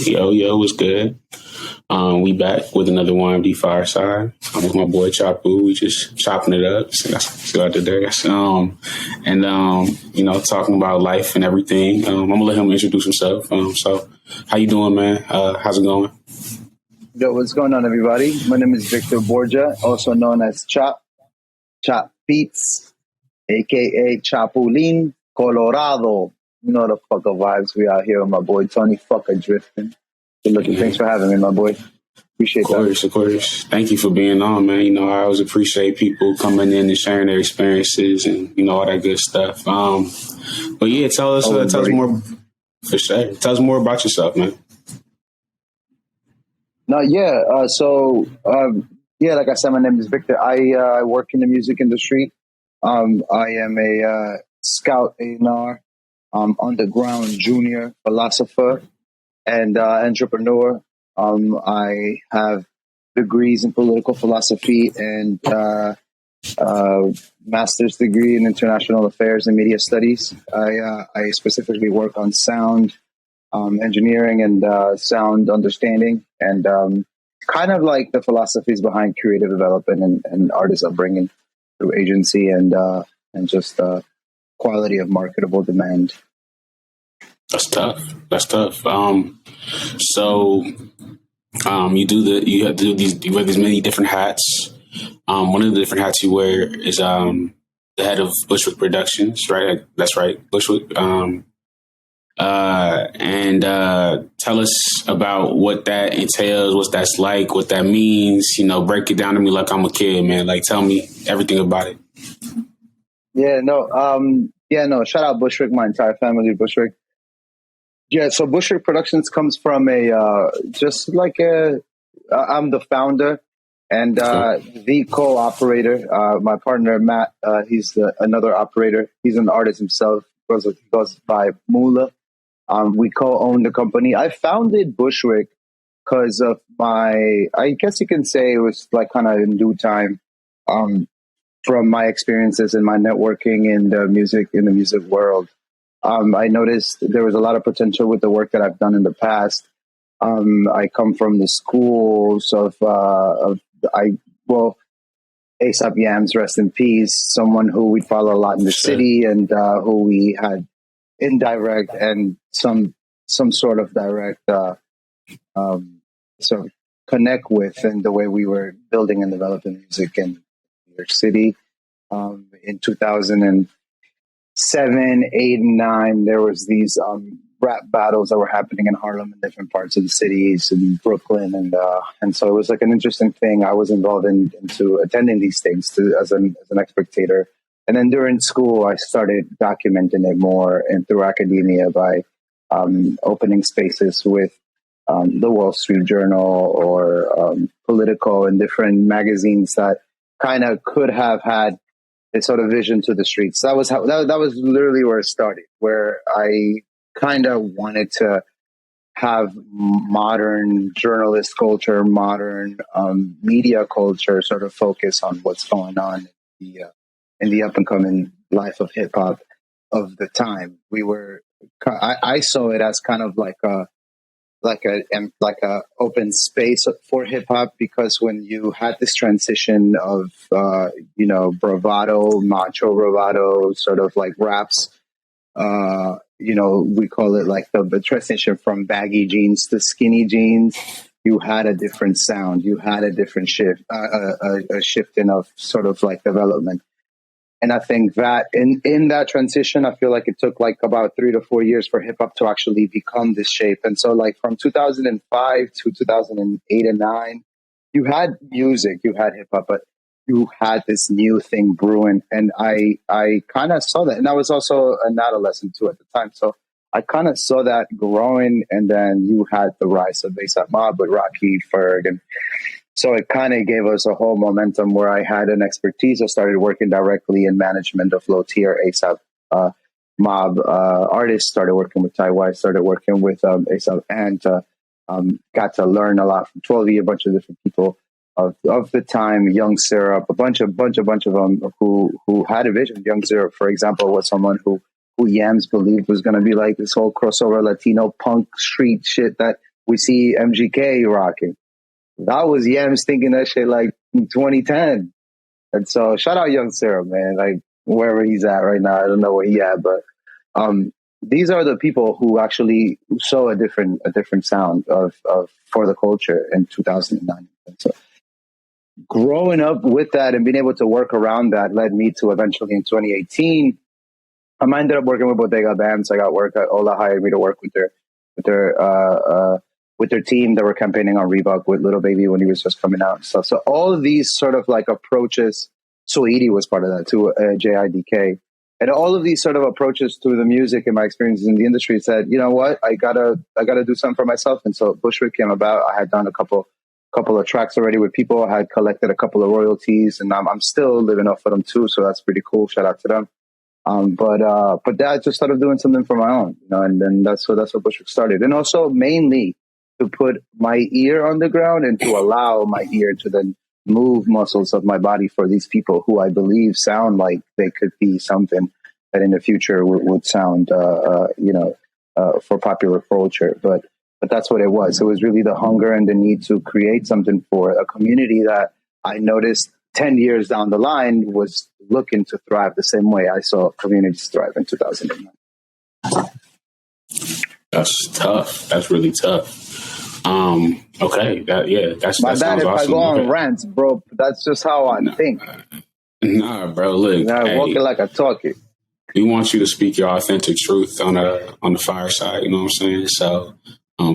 Yo, what's good? We back with another YMD Fireside. I'm with my boy Chap. We just chopping it up. So that's out today. Talking about life and everything. I'm gonna let him introduce himself. So how you doing, man? How's it going? Yo, what's going on, everybody? My name is Victor Borgia, also known as Chap Beats, aka Chapulín Colorado. You know the fucker vibes. We out here with my boy Tony fucker drifting. Good looking. Thanks for having me, my boy. Appreciate that. Of course. Thank you for being on, man. I always appreciate people coming in and sharing their experiences and all that good stuff. But yeah, tell us more. For sure. Tell us more about yourself, man. No, yeah. Like I said, my name is Victor. I work in the music industry. I am a scout A&R, underground junior philosopher and entrepreneur. I have degrees in political philosophy and master's degree in international affairs and media studies. I specifically work on sound engineering and sound understanding, and kind of like the philosophies behind creative development and artist upbringing through agency and just quality of marketable demand. That's tough. You have to do these. You wear these many different hats. One of the different hats you wear is the head of Bushwick Productions, right? That's right, Bushwick. Tell us about what that entails, what that's like, what that means. Break it down to me like I'm a kid, man. Like, tell me everything about it. Shout out Bushwick, my entire family, Bushwick. Yeah, so Bushwick Productions comes from I'm the founder and the co-operator. My partner, Matt, he's another operator. He's an artist himself. He goes by Mula. We co-own the company. I founded Bushwick because of I guess you can say it was like kind of in due time, from my experiences and my networking in the music world. I noticed there was a lot of potential with the work that I've done in the past. I come from the schools of A$AP Yams, rest in peace, someone who we follow a lot in the city and who we had indirect and some sort of direct sort of connect with in the way we were building and developing music in New York City. In 2007, 8, and 9, there was these rap battles that were happening in Harlem and different parts of the cities in Brooklyn, and so it was like an interesting thing. I was involved into attending these things as an spectator. And then during school, I started documenting it more and through academia by opening spaces with the Wall Street Journal or Politico and different magazines that kind of could have had a sort of vision to the streets. That was that was literally where it started, where I kind of wanted to have modern journalist culture, modern media culture sort of focus on what's going on in the up and coming life of hip hop of the time. I saw it as kind of like a open space for hip hop, because when you had this transition of bravado, macho bravado, sort of like raps, we call it like the transition from baggy jeans to skinny jeans. You had a different sound. You had a different shift, a shifting of sort of like development. And I think that in that transition, I feel like it took like about 3 to 4 years for hip hop to actually become this shape. And so like from 2005 to 2008 and 9, you had music, you had hip hop, but you had this new thing brewing. And I kind of saw that. And I was also an adolescent too at the time. So I kind of saw that growing. And then you had the rise of A$AP Mob with Rocky, Ferg, and so it kind of gave us a whole momentum where I had an expertise. I started working directly in management of low-tier A$AP Mob artists, started working with Ty Wise, started working with A$AP, and got to learn a lot from 12E, a bunch of different people of the time, Young Syrup, a bunch of them who had a vision. Young Syrup, for example, was someone who Yams believed was going to be like this whole crossover Latino punk street shit that we see MGK rocking. That was Yams thinking that shit like in 2010. And so shout out Young Sarah, man. Like wherever he's at right now, I don't know where he at, but these are the people who actually saw a different sound of for the culture in 2009. And so growing up with that and being able to work around that led me to eventually in 2018, I ended up working with Bodega Bands. I got work. Ola hired me to work with their team that were campaigning on Reebok with Little Baby when he was just coming out and stuff. So all of these sort of like approaches, Saweetie was part of that too, JIDK. And all of these sort of approaches to the music and my experiences in the industry said, you know what, I gotta do something for myself. And so Bushwick came about. I had done a couple of tracks already with people. I had collected a couple of royalties, and I'm still living off of them too. So that's pretty cool. Shout out to them. But I just started doing something for my own, you know, and then that's what Bushwick started. And also mainly to put my ear on the ground and to allow my ear to then move muscles of my body for these people who I believe sound like they could be something that in the future would sound, for popular culture. But that's what it was. It was really the hunger and the need to create something for a community that I noticed 10 years down the line was looking to thrive the same way I saw communities thrive in 2009. That's tough. That's really tough. Okay. That My bad sounds if awesome. I go on rants, bro. That's just how I think. Nah, bro. Look, I walk it like I talk it. We want you to speak your authentic truth on the fireside. You know what I'm saying? So,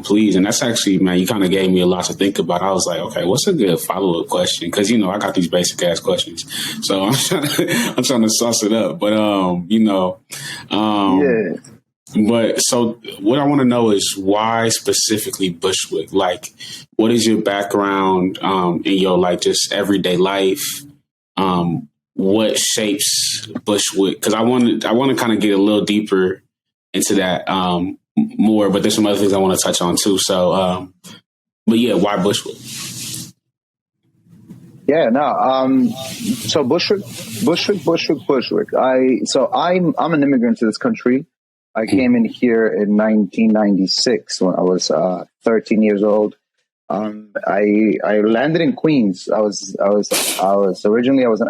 please. And that's actually, man, you kind of gave me a lot to think about. I was like, okay, what's a good follow up question? Because I got these basic ass questions, so I'm trying to sauce it up. But yeah. But so what I want to know is why specifically Bushwick? Like, what is your background in your like just everyday life? What shapes Bushwick? Because I want to kind of get a little deeper into that more. But there's some other things I want to touch on too. So, but yeah, why Bushwick? Yeah, no. So Bushwick. I'm an immigrant to this country. I came in here in 1996 when I was 13 years old. I landed in Queens. I was originally I was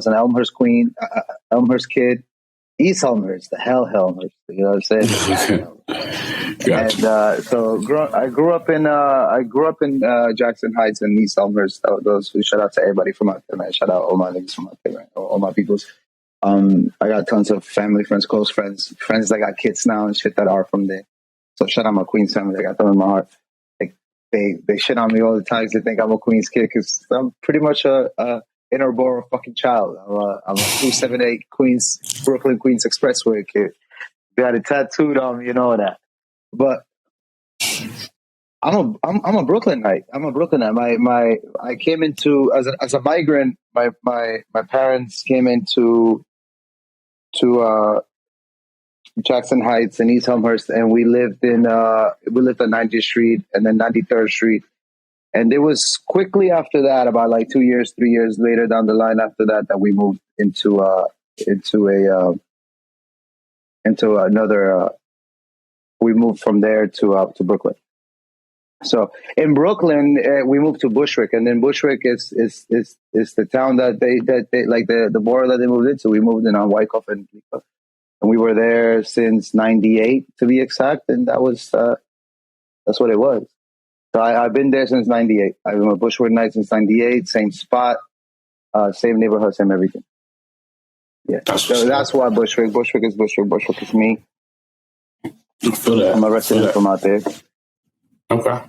an Elmhurst queen, Elmhurst kid, East Elmhurst, the hell Elmhurst. You know what I'm saying? Gotcha. And so I grew up in Jackson Heights and East Elmhurst. Those who shout out to everybody from out there, man. Shout out all my niggas from out there, man. All my peoples. I got tons of family, friends, close friends that got kids now and shit that are from there. So shout out my Queens family. I got them in my heart. Like they shit on me all the time. They think I'm a Queens kid because I'm pretty much a inner borough fucking child. I'm a 278 Queens, Brooklyn Queens Expressway kid. Got it tattooed on me, you know that. But I'm a Brooklynite. I came into as a migrant. My parents came into Jackson Heights and East Elmhurst, and we lived on 90th Street and then 93rd Street. And it was quickly after that, about like 2 years, 3 years later down the line after that, that we moved into another. We moved from there to Brooklyn. So in Brooklyn, we moved to Bushwick, and then Bushwick is the town that they like the borough that they moved into. We moved in on Wyckoff and we were there since '98 to be exact, and that's what it was. So I've been there since '98. I've been a Bushwick Knight since '98. Same spot, same neighborhood, same everything. Yeah, that's why Bushwick. Bushwick is Bushwick. Bushwick is me. I feel that. I'm a resident from out there. Okay.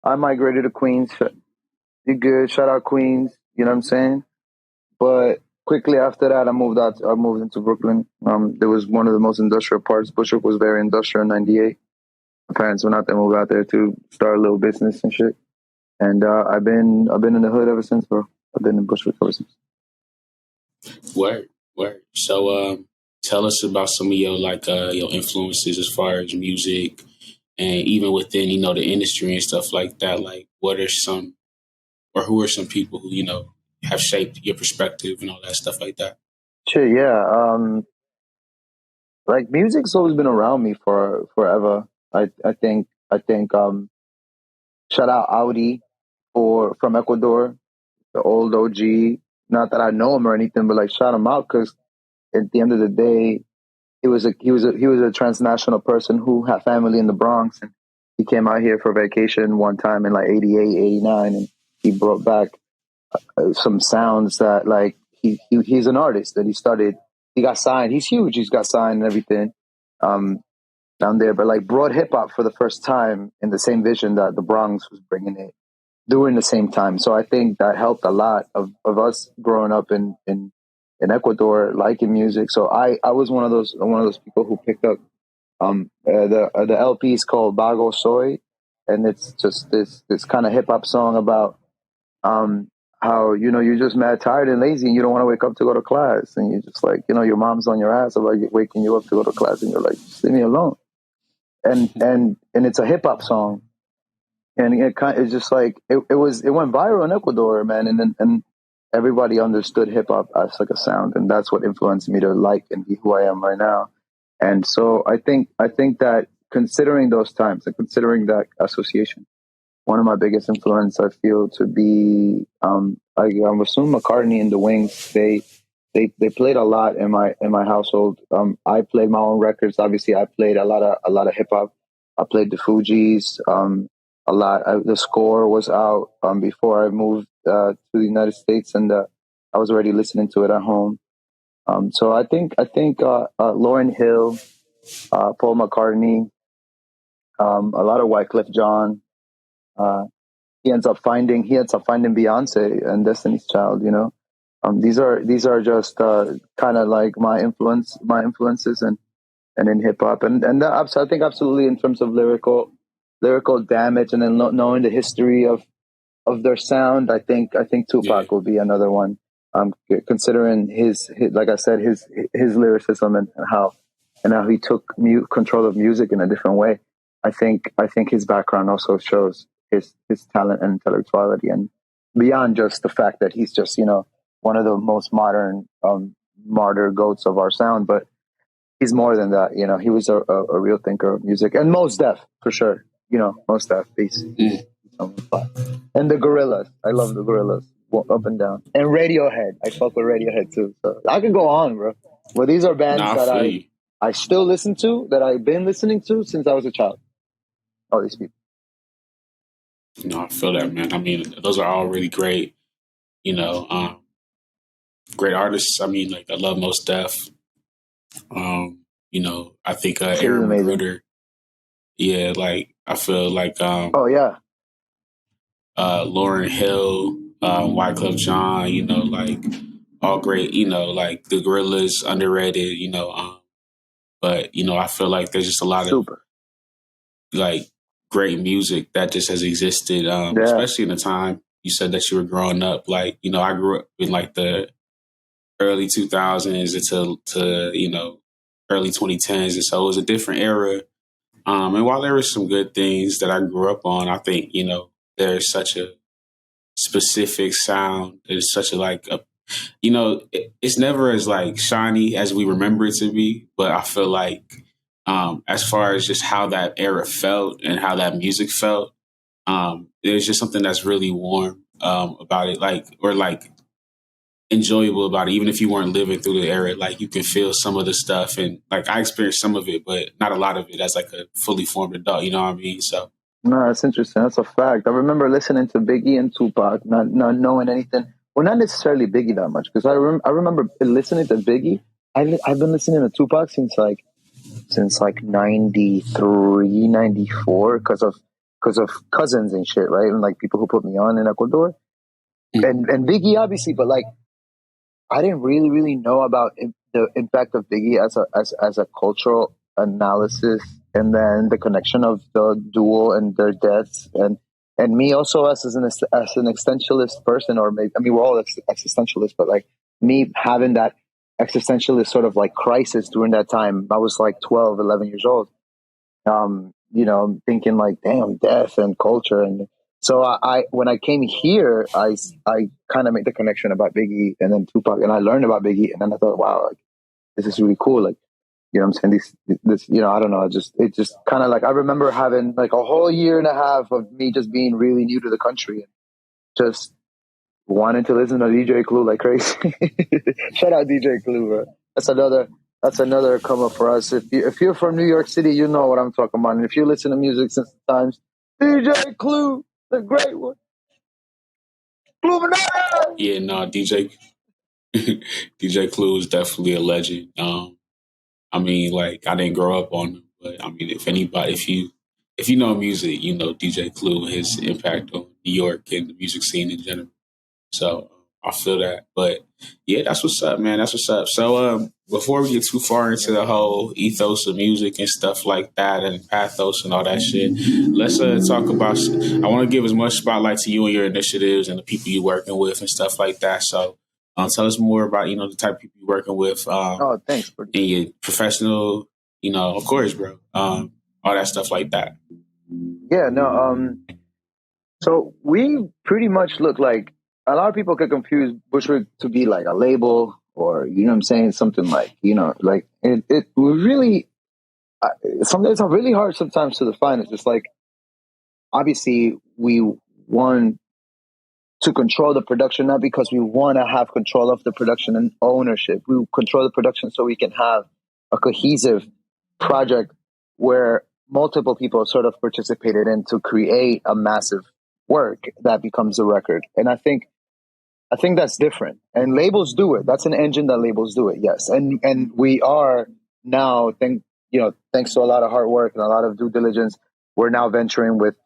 I migrated to Queens. You good? Shout out Queens. You know what I'm saying? But quickly after that, I moved into Brooklyn. There was one of the most industrial parts. Bushwick was very industrial in '98. My parents went out there, moved out there to start a little business and shit. And I've been in the hood ever since, bro. I've been in Bushwick ever since. Word. So, tell us about some of your your influences as far as music, and even within the industry and stuff like that. Like, what are some, or who are some people who have shaped your perspective and all that stuff like that? Shit, yeah. Like music's always been around me for forever. I think Shout out Audi from Ecuador, the old OG. Not that I know him or anything, but like shout him out because at the end of the day, he was a transnational person who had family in the Bronx, and he came out here for vacation one time in like 88, 89, and he brought back some sounds that like he's an artist that he got signed. He's huge. He's got signed and everything down there, but like brought hip hop for the first time in the same vision that the Bronx was bringing it during the same time. So I think that helped a lot of us growing up in Ecuador, liking music. So I was one of those people who picked up the LP is called Bago Soy, and it's just this kind of hip hop song about how you're just mad tired and lazy and you don't want to wake up to go to class, and you're just like your mom's on your ass about waking you up to go to class, and you're like, just leave me alone. And it's a hip hop song, and it's just like it went viral in Ecuador, man, and everybody understood hip hop as like a sound, and that's what influenced me to like and be who I am right now. And so I think that considering those times and considering that association, one of my biggest influence I feel to be I assume McCartney and the Wings. They played a lot in my household. I played my own records. Obviously, I played a lot of hip hop. I played the Fugees a lot. The Score was out before I moved to the United States, and I was already listening to it at home. So I think Lauryn Hill, Paul McCartney, a lot of Wyclef Jean. He ends up finding Beyonce and Destiny's Child. These are just kind of like my influences and in hip hop and that, I think absolutely in terms of lyrical damage, and then knowing the history of their sound. I think Tupac will be another one. Considering his like I said, his lyricism and how he took control of music in a different way. I think his background also shows his talent and intellectuality, and beyond just the fact that he's just one of the most modern martyr goats of our sound, but he's more than that. He was a real thinker of music, and Mos Def for sure. Mos Def, peace. And the Gorillas, I love the Gorillas, up and down. And Radiohead, I fuck with Radiohead too. So I can go on, bro. Well, these are bands that I still listen to, that I've been listening to since I was a child. All these people. I feel that, man. I mean, those are all really great, great artists. I mean, like I love Mos Def. I think Aaron Magruder. Yeah, like I feel like oh yeah. Lauryn Hill, Wyclef Jean, like all great, like the Gorillaz, underrated, but I feel like there's just a lot of like great music that just has existed, especially in the time you said that you were growing up. Like, I grew up in like the early 2000s to early 2010s, and so it was a different era. And while there were some good things that I grew up on, I think there's such a specific sound. It's such it's never as like shiny as we remember it to be. But I feel like as far as just how that era felt and how that music felt, there's just something that's really warm about it, or enjoyable about it. Even if you weren't living through the era, like you can feel some of the stuff, and like I experienced some of it, but not a lot of it as like a fully formed adult. You know what I mean? So. No, that's interesting. That's a fact. I remember listening to Biggie and Tupac, not knowing anything. Well, not necessarily Biggie that much, because I remember listening to Biggie. I've been listening to Tupac since 93, 94, because of cousins and shit, right? And like people who put me on in Ecuador, and Biggie obviously, but like I didn't really know about the impact of Biggie as a cultural analysis, and then the connection of the duo and their deaths, and me also as an existentialist person, or maybe, I mean, we're all existentialists, but like me having that existentialist sort of like crisis during that time. I was like 12, 11 years old, thinking like, damn, death and culture. And so I when I came here, I kind of made the connection about Biggie and then Tupac, and I learned about Biggie, and then I thought, wow, like, this is really cool. Like, You know what I'm saying? This, you know, I don't know. It just kind of like, I remember having like a whole year and a half of me just being really new to the country and just wanting to listen to DJ Clue like crazy. Shout out DJ Clue, bro. That's another come up for us. If you're from New York City, you know what I'm talking about. And if you listen to music since the times, DJ Clue, the great one. Illuminati! Yeah, no, DJ DJ Clue is definitely a legend. I mean, like I didn't grow up on him, but I mean, if you know music, you know DJ Clue, his impact on New York and the music scene in general. So I feel that. But yeah, that's what's up, man. That's what's up. So before we get too far into the whole ethos of music and stuff like that and pathos and all that shit, let's talk about I want to give as much spotlight to you and your initiatives and the people you're working with and stuff like that. So tell us more about, you know, the type of people you're working with Oh, thanks, buddy. and your professional, you know, of course, bro. All that stuff like that. Yeah, no, so we pretty much look like, a lot of people could confuse Bushwick to be like a label or, you know what I'm saying, something like, you know, like it really, sometimes it's really hard sometimes to define. It's just like, obviously we want to control the production, not because we want to have control of the production and ownership. We control the production so we can have a cohesive project where multiple people sort of participated in to create a massive work that becomes a record. And I think that's different. And labels do it. That's an engine that labels do it. Yes. And we are now, thanks to a lot of hard work and a lot of due diligence, we're now venturing with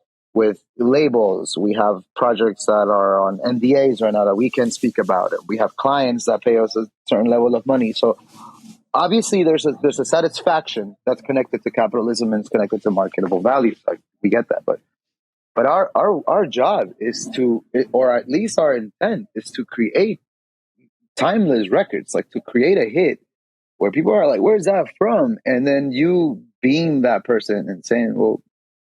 labels. We have projects that are on NDAs right now that we can speak about it. We have clients that pay us a certain level of money. So obviously there's a satisfaction that's connected to capitalism and it's connected to marketable values. Like, we get that, but our job is to, or at least our intent is to create timeless records, like to create a hit where people are like, where's that from? And then you being that person and saying, well,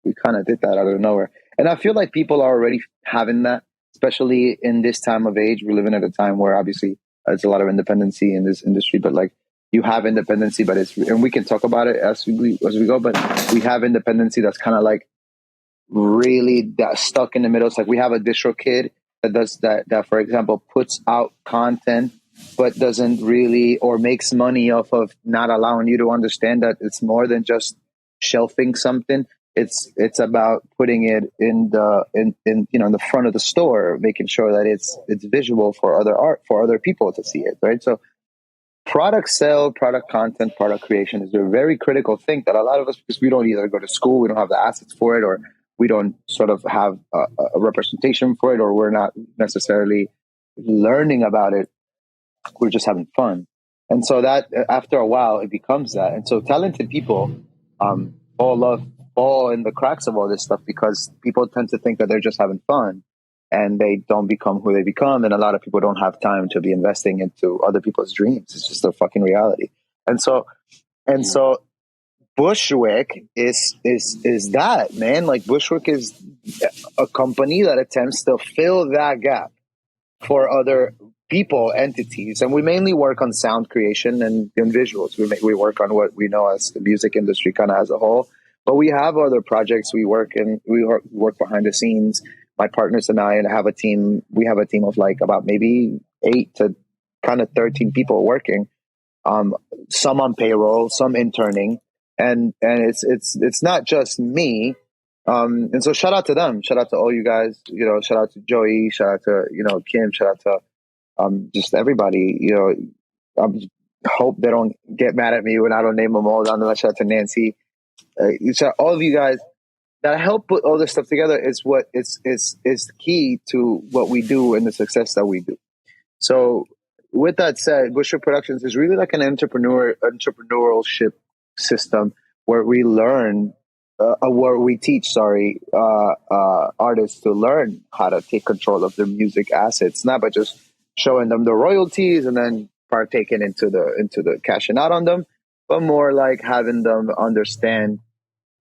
we kind of did that out of nowhere. And I feel like people are already having that, especially in this time of age. We're living at a time where obviously there's a lot of independency in this industry, but like, you have independency, but and we can talk about it as we go, but we have independency that's kind of like really stuck in the middle. It's like we have a distro kid that does that, for example, puts out content, but doesn't really, or makes money off of not allowing you to understand that it's more than just shelving something. It's about putting it in the front of the store, making sure that it's visual for other people to see it, right? So product sale, product content, product creation is a very critical thing that a lot of us, because we don't either go to school, we don't have the assets for it, or we don't sort of have a representation for it, or we're not necessarily learning about it. We're just having fun. And so that after a while, it becomes that. And so talented people fall in the cracks of all this stuff because people tend to think that they're just having fun and they don't become who they become. And a lot of people don't have time to be investing into other people's dreams. It's just a fucking reality. And so Bushwick is that, man. Like, Bushwick is a company that attempts to fill that gap for other people, entities, and we mainly work on sound creation and visuals. We work on what we know as the music industry kind of as a whole, but we have other projects we work behind the scenes. My partners and I have a team. We have a team of like about maybe 8 to kind of 13 people working. Some on payroll, some interning, and it's not just me. And so shout out to them. Shout out to all you guys. Shout out to Joey. Shout out to Kim. Shout out to just everybody. I hope they don't get mad at me when I don't name them all down. Shout out to Nancy. Shout out all of you guys that help put all this stuff together. Is what is key to what we do and the success that we do. So with that said, Bushwick Productions is really like an entrepreneurship system where we learn, where we teach, artists to learn how to take control of their music assets, not by just showing them the royalties and then partaking into the cashing out on them, but more like having them understand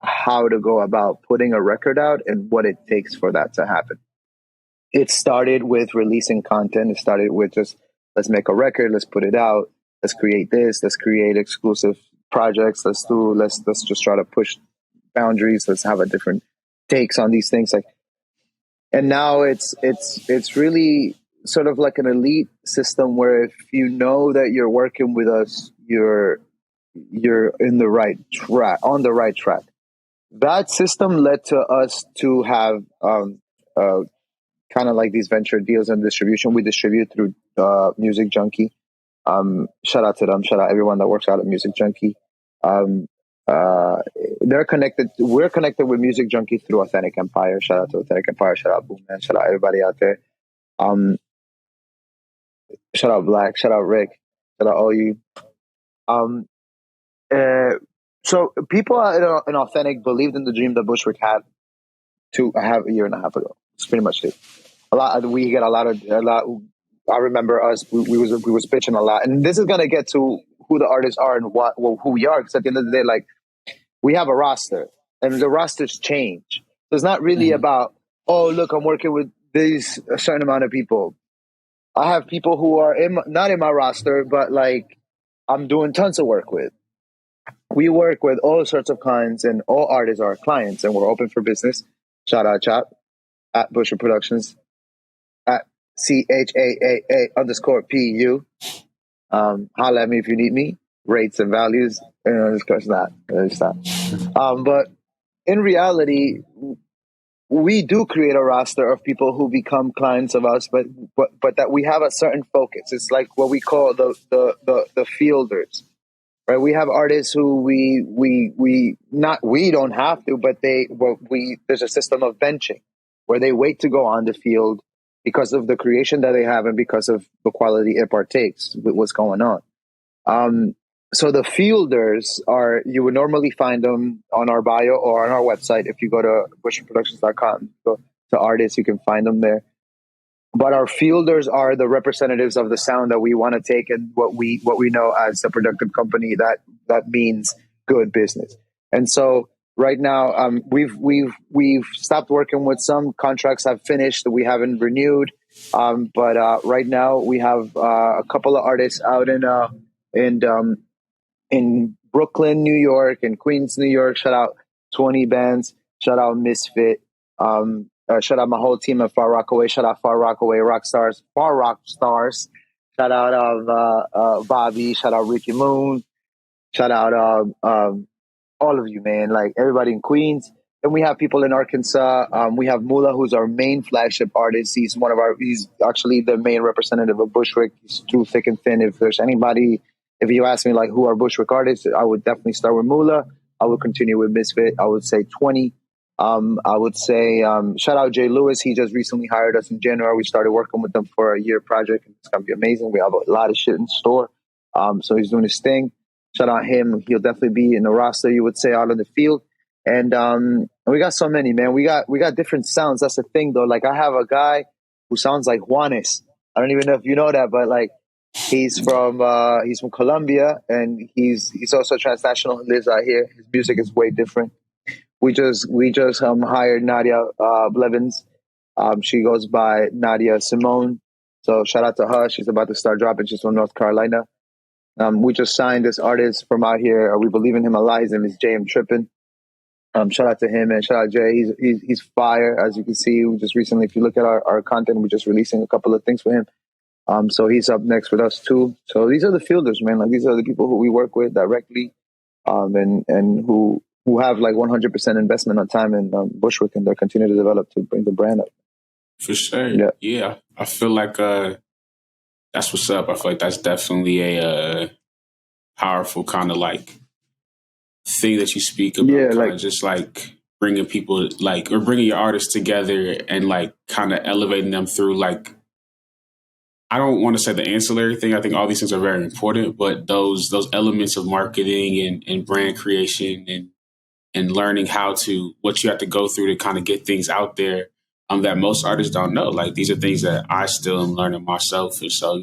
how to go about putting a record out and what it takes for that to happen. It started with releasing content. It started with just, let's make a record, let's put it out, let's create this, let's create exclusive projects. Let's just try to push boundaries. Let's have a different takes on these things. Like, and now it's really sort of like an elite system where if you know that you're working with us, you're in the right track, on the right track. That system led to us to have kind of like these venture deals and distribution. We distribute through Music Junkie. Shout out to them. Shout out everyone that works out at Music Junkie. They're connected. We're connected with Music Junkie through Authentic Empire. Shout out to Authentic Empire. Shout out Boom Man. Shout out everybody out there. Shout out Black. Shout out Rick. Shout out all you. So people in Authentic believed in the dream that Bushwick had to have a year and a half ago. It's pretty much it. We get a lot. I remember us. We was pitching a lot, and this is gonna get to who the artists are and who we are. Because at the end of the day, like, we have a roster, and the rosters change. So it's not really about, oh, look, I'm working with a certain amount of people. I have people who are not in my roster, but like I'm doing tons of work with. We work with all sorts of kinds, and all artists are our clients, and we're open for business. Shout out Chap at Busher Productions at CHAAA_PU. Holla at me if you need me. Rates and values. Of course not. But in reality, we do create a roster of people who become clients of us, but that we have a certain focus. It's like what we call the fielders. Right, we have artists who we don't have to, but there's a system of benching where they wait to go on the field because of the creation that they have and because of the quality it partakes with what's going on. So the fielders you would normally find them on our bio or on our website. If you go to busherproductions.com, go to artists, you can find them there. But our fielders are the representatives of the sound that we want to take, and what we know as a productive company that means good business. And so right now, we've stopped working with some contracts. Have finished. We haven't renewed. But right now we have a couple of artists out in Brooklyn, New York, and Queens, New York. Shout out 20 Bands. Shout out Misfit. Shout out my whole team at Far Rockaway. Shout out Far Rockaway Far Rock Stars. Shout out Bobby. Shout out Ricky Moon. Shout out all of you, man. Like everybody in Queens. Then we have people in Arkansas. We have Mula, who's our main flagship artist. He's actually the main representative of Bushwick. He's too thick and thin. If you ask me like who are Bushwick artists, I would definitely start with Mula. I would continue with Misfit. I would say 20. I would say shout out Jay Lewis. He just recently hired us in January. We started working with them for a year project. It's gonna be amazing. We have a lot of shit in store. So he's doing his thing. Shout out him. He'll definitely be in the roster, you would say, out on the field. And we got so many, man. We got different sounds. That's the thing, though. Like I have a guy who sounds like Juanes. I don't even know if you know that, but like he's from Colombia, and he's also transnational. He lives out here. His music is way different. We just hired Nadia Blevins. She goes by Nadia Simone. So shout out to her. She's about to start dropping. She's from North Carolina. We just signed this artist from out here. We believe in him. His name is JM Trippin. Shout out to him and shout out Jay. He's fire, as you can see. We just recently, if you look at our content, we're just releasing a couple of things for him. So he's up next with us too. So these are the fielders, man. Like these are the people who we work with directly, and who have like 100% investment on time in Bushwick, and they're continue to develop to bring the brand up. For sure. Yeah. I feel like that's what's up. I feel like that's definitely a powerful kind of like thing that you speak about. Yeah, like just like bringing people like, or bringing your artists together and like kind of elevating them through like, I don't want to say the ancillary thing. I think all these things are very important, but those elements of marketing and brand creation and learning what you have to go through to kind of get things out there that most artists don't know. Like these are things that I still am learning myself. And so,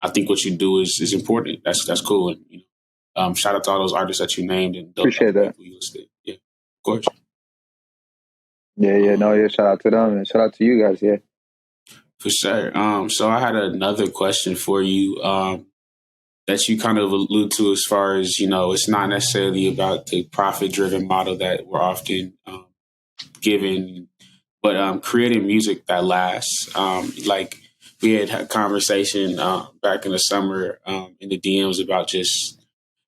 I think what you do is important. That's cool. And, shout out to all those artists that you named and those appreciate that. You listed. Yeah, of course. Yeah. Shout out to them and shout out to you guys. Yeah, for sure. So I had another question for you. that you kind of allude to as far as, it's not necessarily about the profit driven model that we're often given, but creating music that lasts. Like we had a conversation back in the summer in the DMs about just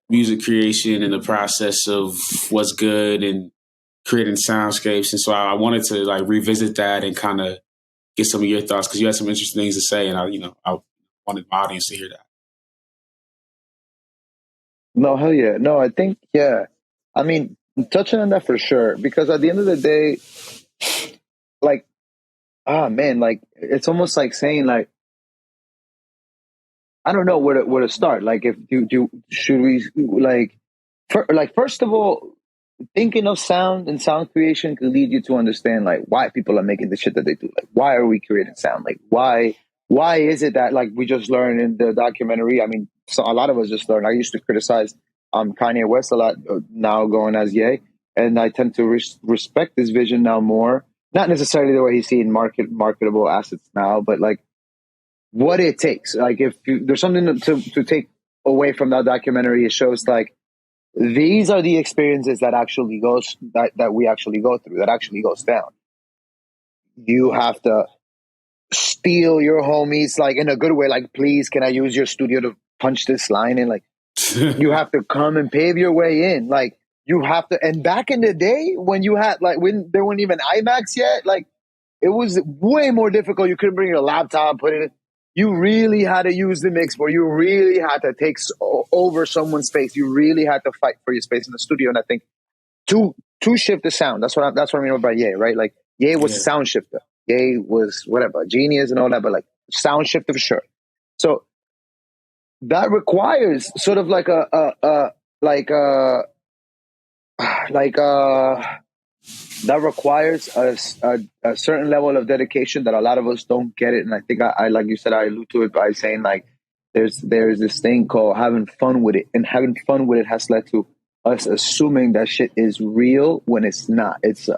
music creation and the process of what's good and creating soundscapes. And so I wanted to like revisit that and kind of get some of your thoughts because you had some interesting things to say, and I wanted my audience to hear that. No, hell yeah. No, I think, yeah. I mean, touching on that for sure, because at the end of the day, like, man, like, it's almost like saying, like, I don't know where to start. Like, if should we, like, first of all, thinking of sound and sound creation could lead you to understand, like, why people are making the shit that they do. Like, why are we creating sound? Like, why is it that, like, we just learned in the documentary? I mean, so a lot of us just learned. I used to criticize Kanye West a lot, now going as Ye, and I tend to respect his vision now more. Not necessarily the way he's seeing marketable assets now, but like what it takes. Like if there's something to take away from that documentary, it shows like these are the experiences that actually that we actually go through, that actually goes down. You have to steal your homies, like in a good way, like, please, can I use your studio to punch this line in? Like, you have to come and pave your way in. Like, you have to. And back in the day when you had, like, when there weren't even iMacs yet, like, it was way more difficult. You couldn't bring your laptop, put it in. You really had to use the mix board. You really had to take over someone's space. You really had to fight for your space in the studio. And I think to shift the sound, that's what I mean by Ye, right? Like, Ye was a sound shifter. Ye was whatever, genius and all that, but like sound shifter for sure. So that requires sort of like that requires a certain level of dedication that a lot of us don't get it. And I think I like you said, I allude to it by saying like there's this thing called having fun with it, and having fun with it has led to us assuming that shit is real when it's not. It's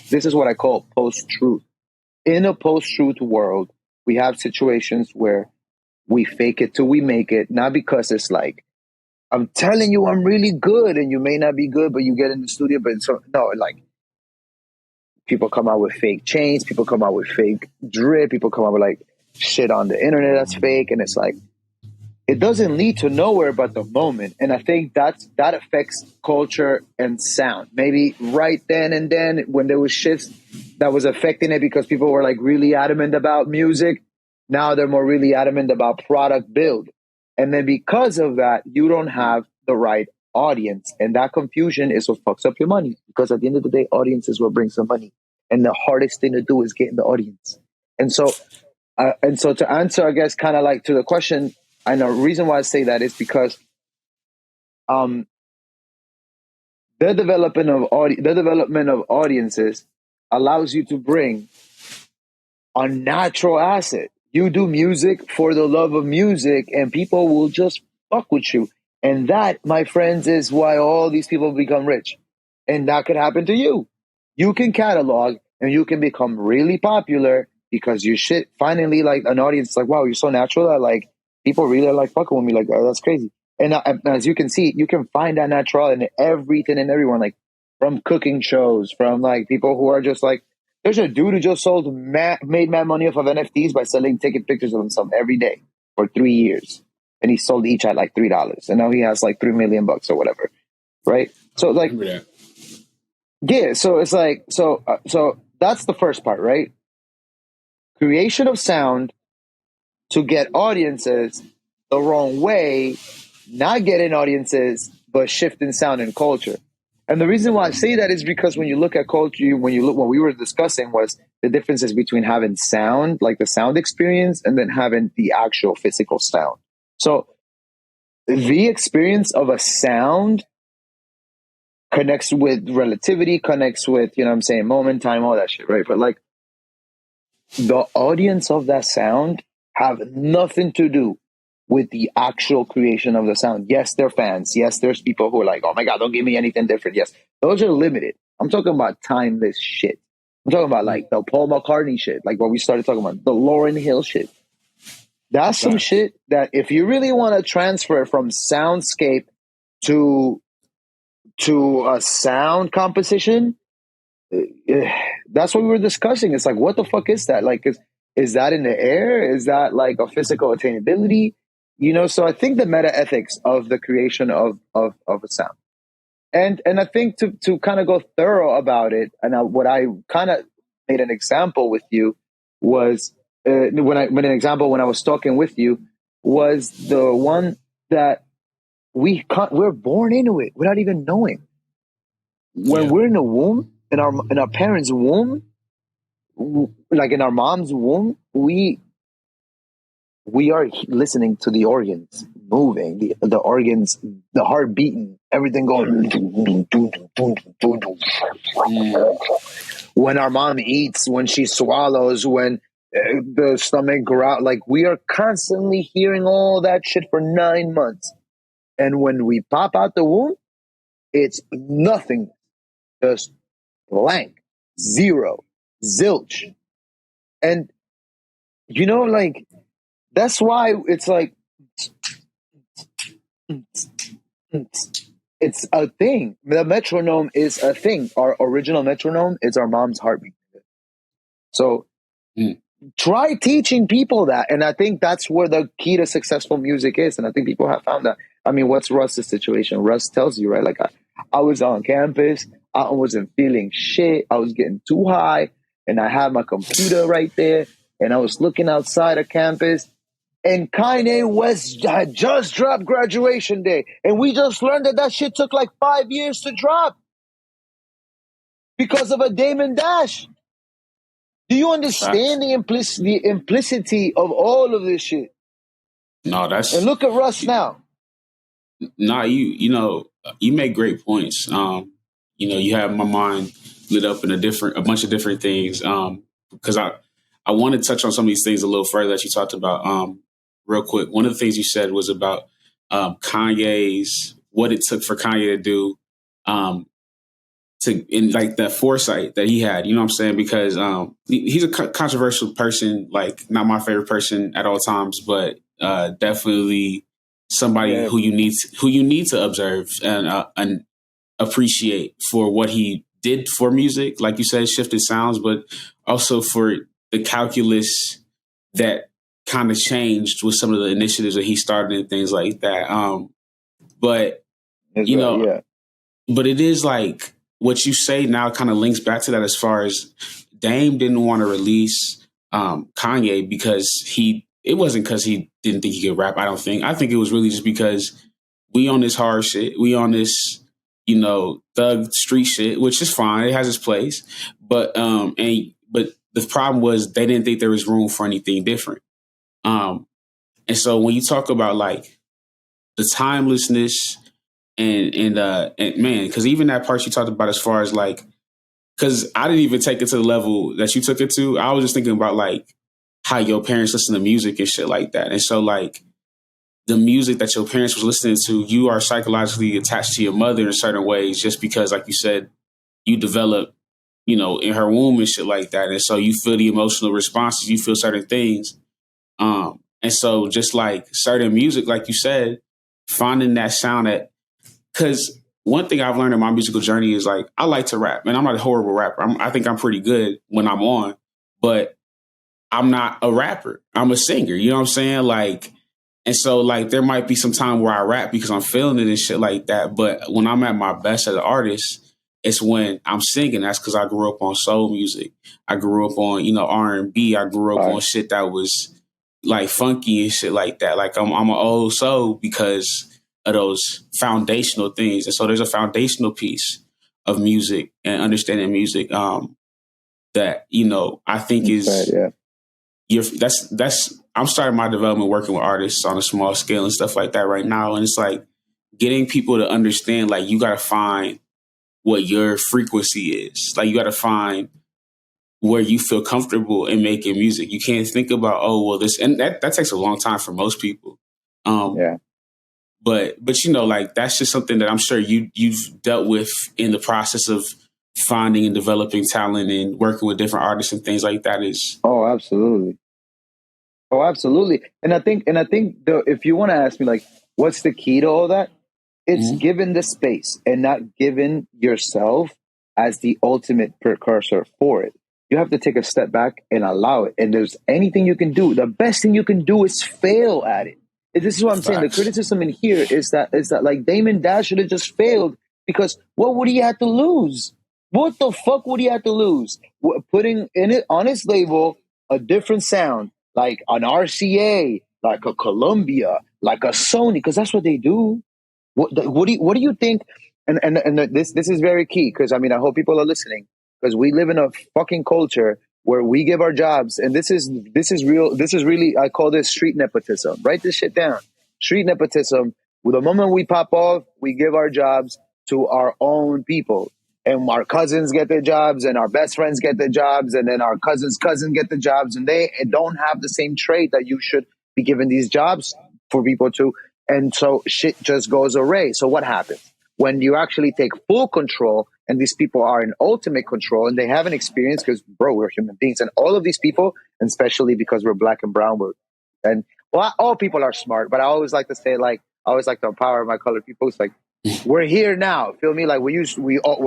this is what I call post-truth. In a post-truth world, we have situations where we fake it till we make it, not because it's like, I'm telling you I'm really good and you may not be good, but you get in the studio. But so no, like people come out with fake chains, people come out with fake drip, people come out with like shit on the internet that's fake, and it's like it doesn't lead to nowhere but the moment. And I think that affects culture and sound. Maybe right then and then when there was shifts that was affecting it because people were like really adamant about music. Now they're more really adamant about product build. And then because of that, you don't have the right audience. And that confusion is what fucks up your money. Because at the end of the day, audience is what brings the money. And the hardest thing to do is getting the audience. And so to answer, I guess, kind of like to the question, and the reason why I say that is because the development of audiences allows you to bring a natural asset. You do music for the love of music, and people will just fuck with you. And that, my friends, is why all these people become rich. And that could happen to you. You can catalog and you can become really popular because you shit finally like an audience like, wow, you're so natural that like people really are like fucking with me. Like, oh, that's crazy. And as you can see, you can find that natural in everything and everyone, like from cooking shows, from like people who are just like, there's a dude who just made mad money off of NFTs by selling ticket pictures of himself every day for 3 years. And he sold each at like $3. And now he has like $3 million or whatever. Right. So like, yeah. So it's like, so that's the first part, right? Creation of sound to get audiences the wrong way, not getting audiences, but shifting sound and culture. And the reason why I say that is because when you look at culture, what we were discussing was the differences between having sound, like the sound experience, and then having the actual physical sound. So the experience of a sound connects with relativity, connects with, you know what I'm saying, moment, time, all that shit, right? But like the audience of that sound have nothing to do with the actual creation of the sound. Yes, they're fans. Yes, there's people who are like, oh my God, don't give me anything different. Yes, those are limited. I'm talking about timeless shit. I'm talking about like the Paul McCartney shit, like what we started talking about, the Lauryn Hill shit. That's some shit that if you really want to transfer from soundscape to a sound composition, that's what we were discussing. It's like, what the fuck is that? Like, is that in the air? Is that like a physical attainability? So I think the meta ethics of the creation of a sound. And I think to kind of go thorough about it, and what I kind of made an example with you was when I was talking with you was the one that we're born into it without even knowing. When we're in the womb, in our parents' womb, like in our mom's womb, we are listening to the organs moving, the organs, the heart beating, everything going. When our mom eats, when she swallows, when the stomach growls, like we are constantly hearing all that shit for 9 months. And when we pop out the womb, it's nothing, just blank, zero, zilch. And, like, that's why it's like, it's a thing. The metronome is a thing. Our original metronome is our mom's heartbeat. So try teaching people that. And I think that's where the key to successful music is. And I think people have found that. I mean, what's Russ's situation? Russ tells you, right? Like, I was on campus. I wasn't feeling shit. I was getting too high. And I had my computer right there. And I was looking outside of campus. And Kanye West had just dropped Graduation Day. And we just learned that shit took like 5 years to drop because of a Damon Dash. Do you understand the implicity of all of this shit? No, and look at Russ now. Nah, you make great points. You have my mind lit up in a bunch of different things. Because I want to touch on some of these things a little further that you talked about. Real quick, one of the things you said was about Kanye's, what it took for Kanye to do, in like that foresight that he had. You know what I'm saying? Because he's a controversial person, like not my favorite person at all times, but definitely somebody who you need to observe and appreciate for what he did for music, like you said, shifted sounds, but also for the calculus that kind of changed with some of the initiatives that he started and things like that. But it is like what you say now kind of links back to that, as far as Dame didn't want to release Kanye because it wasn't because he didn't think he could rap. I think it was really just because we on this hard shit. We on this, thug street shit, which is fine. It has its place. But the problem was they didn't think there was room for anything different. And so when you talk about like the timelessness and man, because even that part you talked about as far as like, because I didn't even take it to the level that you took it to. I was just thinking about like how your parents listen to music and shit like that. And so like the music that your parents was listening to, you are psychologically attached to your mother in certain ways, just because, like you said, you develop, in her womb and shit like that. And so you feel the emotional responses, you feel certain things. And so just like certain music, like you said, finding that sound because one thing I've learned in my musical journey is like, I like to rap, and I'm not a horrible rapper. I think I'm pretty good when I'm on, but I'm not a rapper. I'm a singer. You know what I'm saying? Like, and so like there might be some time where I rap because I'm feeling it and shit like that. But when I'm at my best as an artist, it's when I'm singing. That's because I grew up on soul music. I grew up on, R&B. I grew up on shit that was like funky and shit like that. Like I'm an old soul because of those foundational things. And so there's a foundational piece of music and understanding music that, I think is I'm starting my development working with artists on a small scale and stuff like that right now. And it's like getting people to understand, like, you got to find what your frequency is. Like, you got to find where you feel comfortable in making music. You can't think about, and that takes a long time for most people. But like, that's just something that I'm sure you've dealt with in the process of finding and developing talent and working with different artists and things like that is. Oh, absolutely. Oh, absolutely. And I think if you want to ask me like, what's the key to all that? It's Mhm. given the space and not given yourself as the ultimate precursor for it. You have to take a step back and allow it. And there's anything you can do. The best thing you can do is fail at it. And this is what I'm saying. The Facts. criticism in here is that like Damon Dash should have just failed because what would he have to lose? What the fuck would he have to lose? Putting in it on his label a different sound, like an RCA, like a Columbia, like a Sony, because that's what they do. What do you think? And this is very key because I mean I hope people are listening because we live in a fucking culture where we give our jobs and this is real. This is really I call this street nepotism. Write this shit down. Street nepotism. Well, the moment we pop off, we give our jobs to our own people. And our cousins get their jobs, and our best friends get their jobs, and then our cousin's cousin get the jobs, and they don't have the same trade that you should be given these jobs for people to. And so shit just goes array. So what happens? When you actually take full control and these people are in ultimate control and they have an experience because, bro, we're human beings. And all of these people, and especially because we're black and brown, and well, all people are smart, but I always like to say, like, I always like to empower my colored people. It's like, we're here now. Feel me? Like we're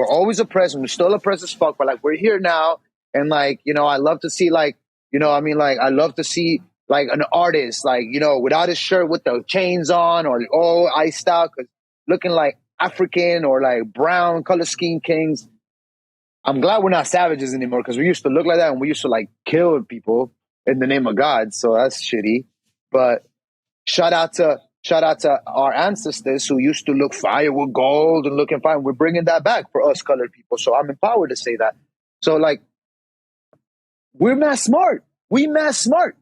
always oppressed and we're still oppressed as fuck, but like we're here now. And like, I love to see like, I mean, like I love to see like an artist, like, without his shirt with the chains on or all iced out, looking like African or like brown color scheme kings. I'm glad we're not savages anymore because we used to look like that and we used to like kill people in the name of God. So that's shitty. But shout out to our ancestors who used to look fire with gold and looking fine. We're bringing that back for us colored people. So I'm empowered to say that. So like, we're mass smart. We mass smart.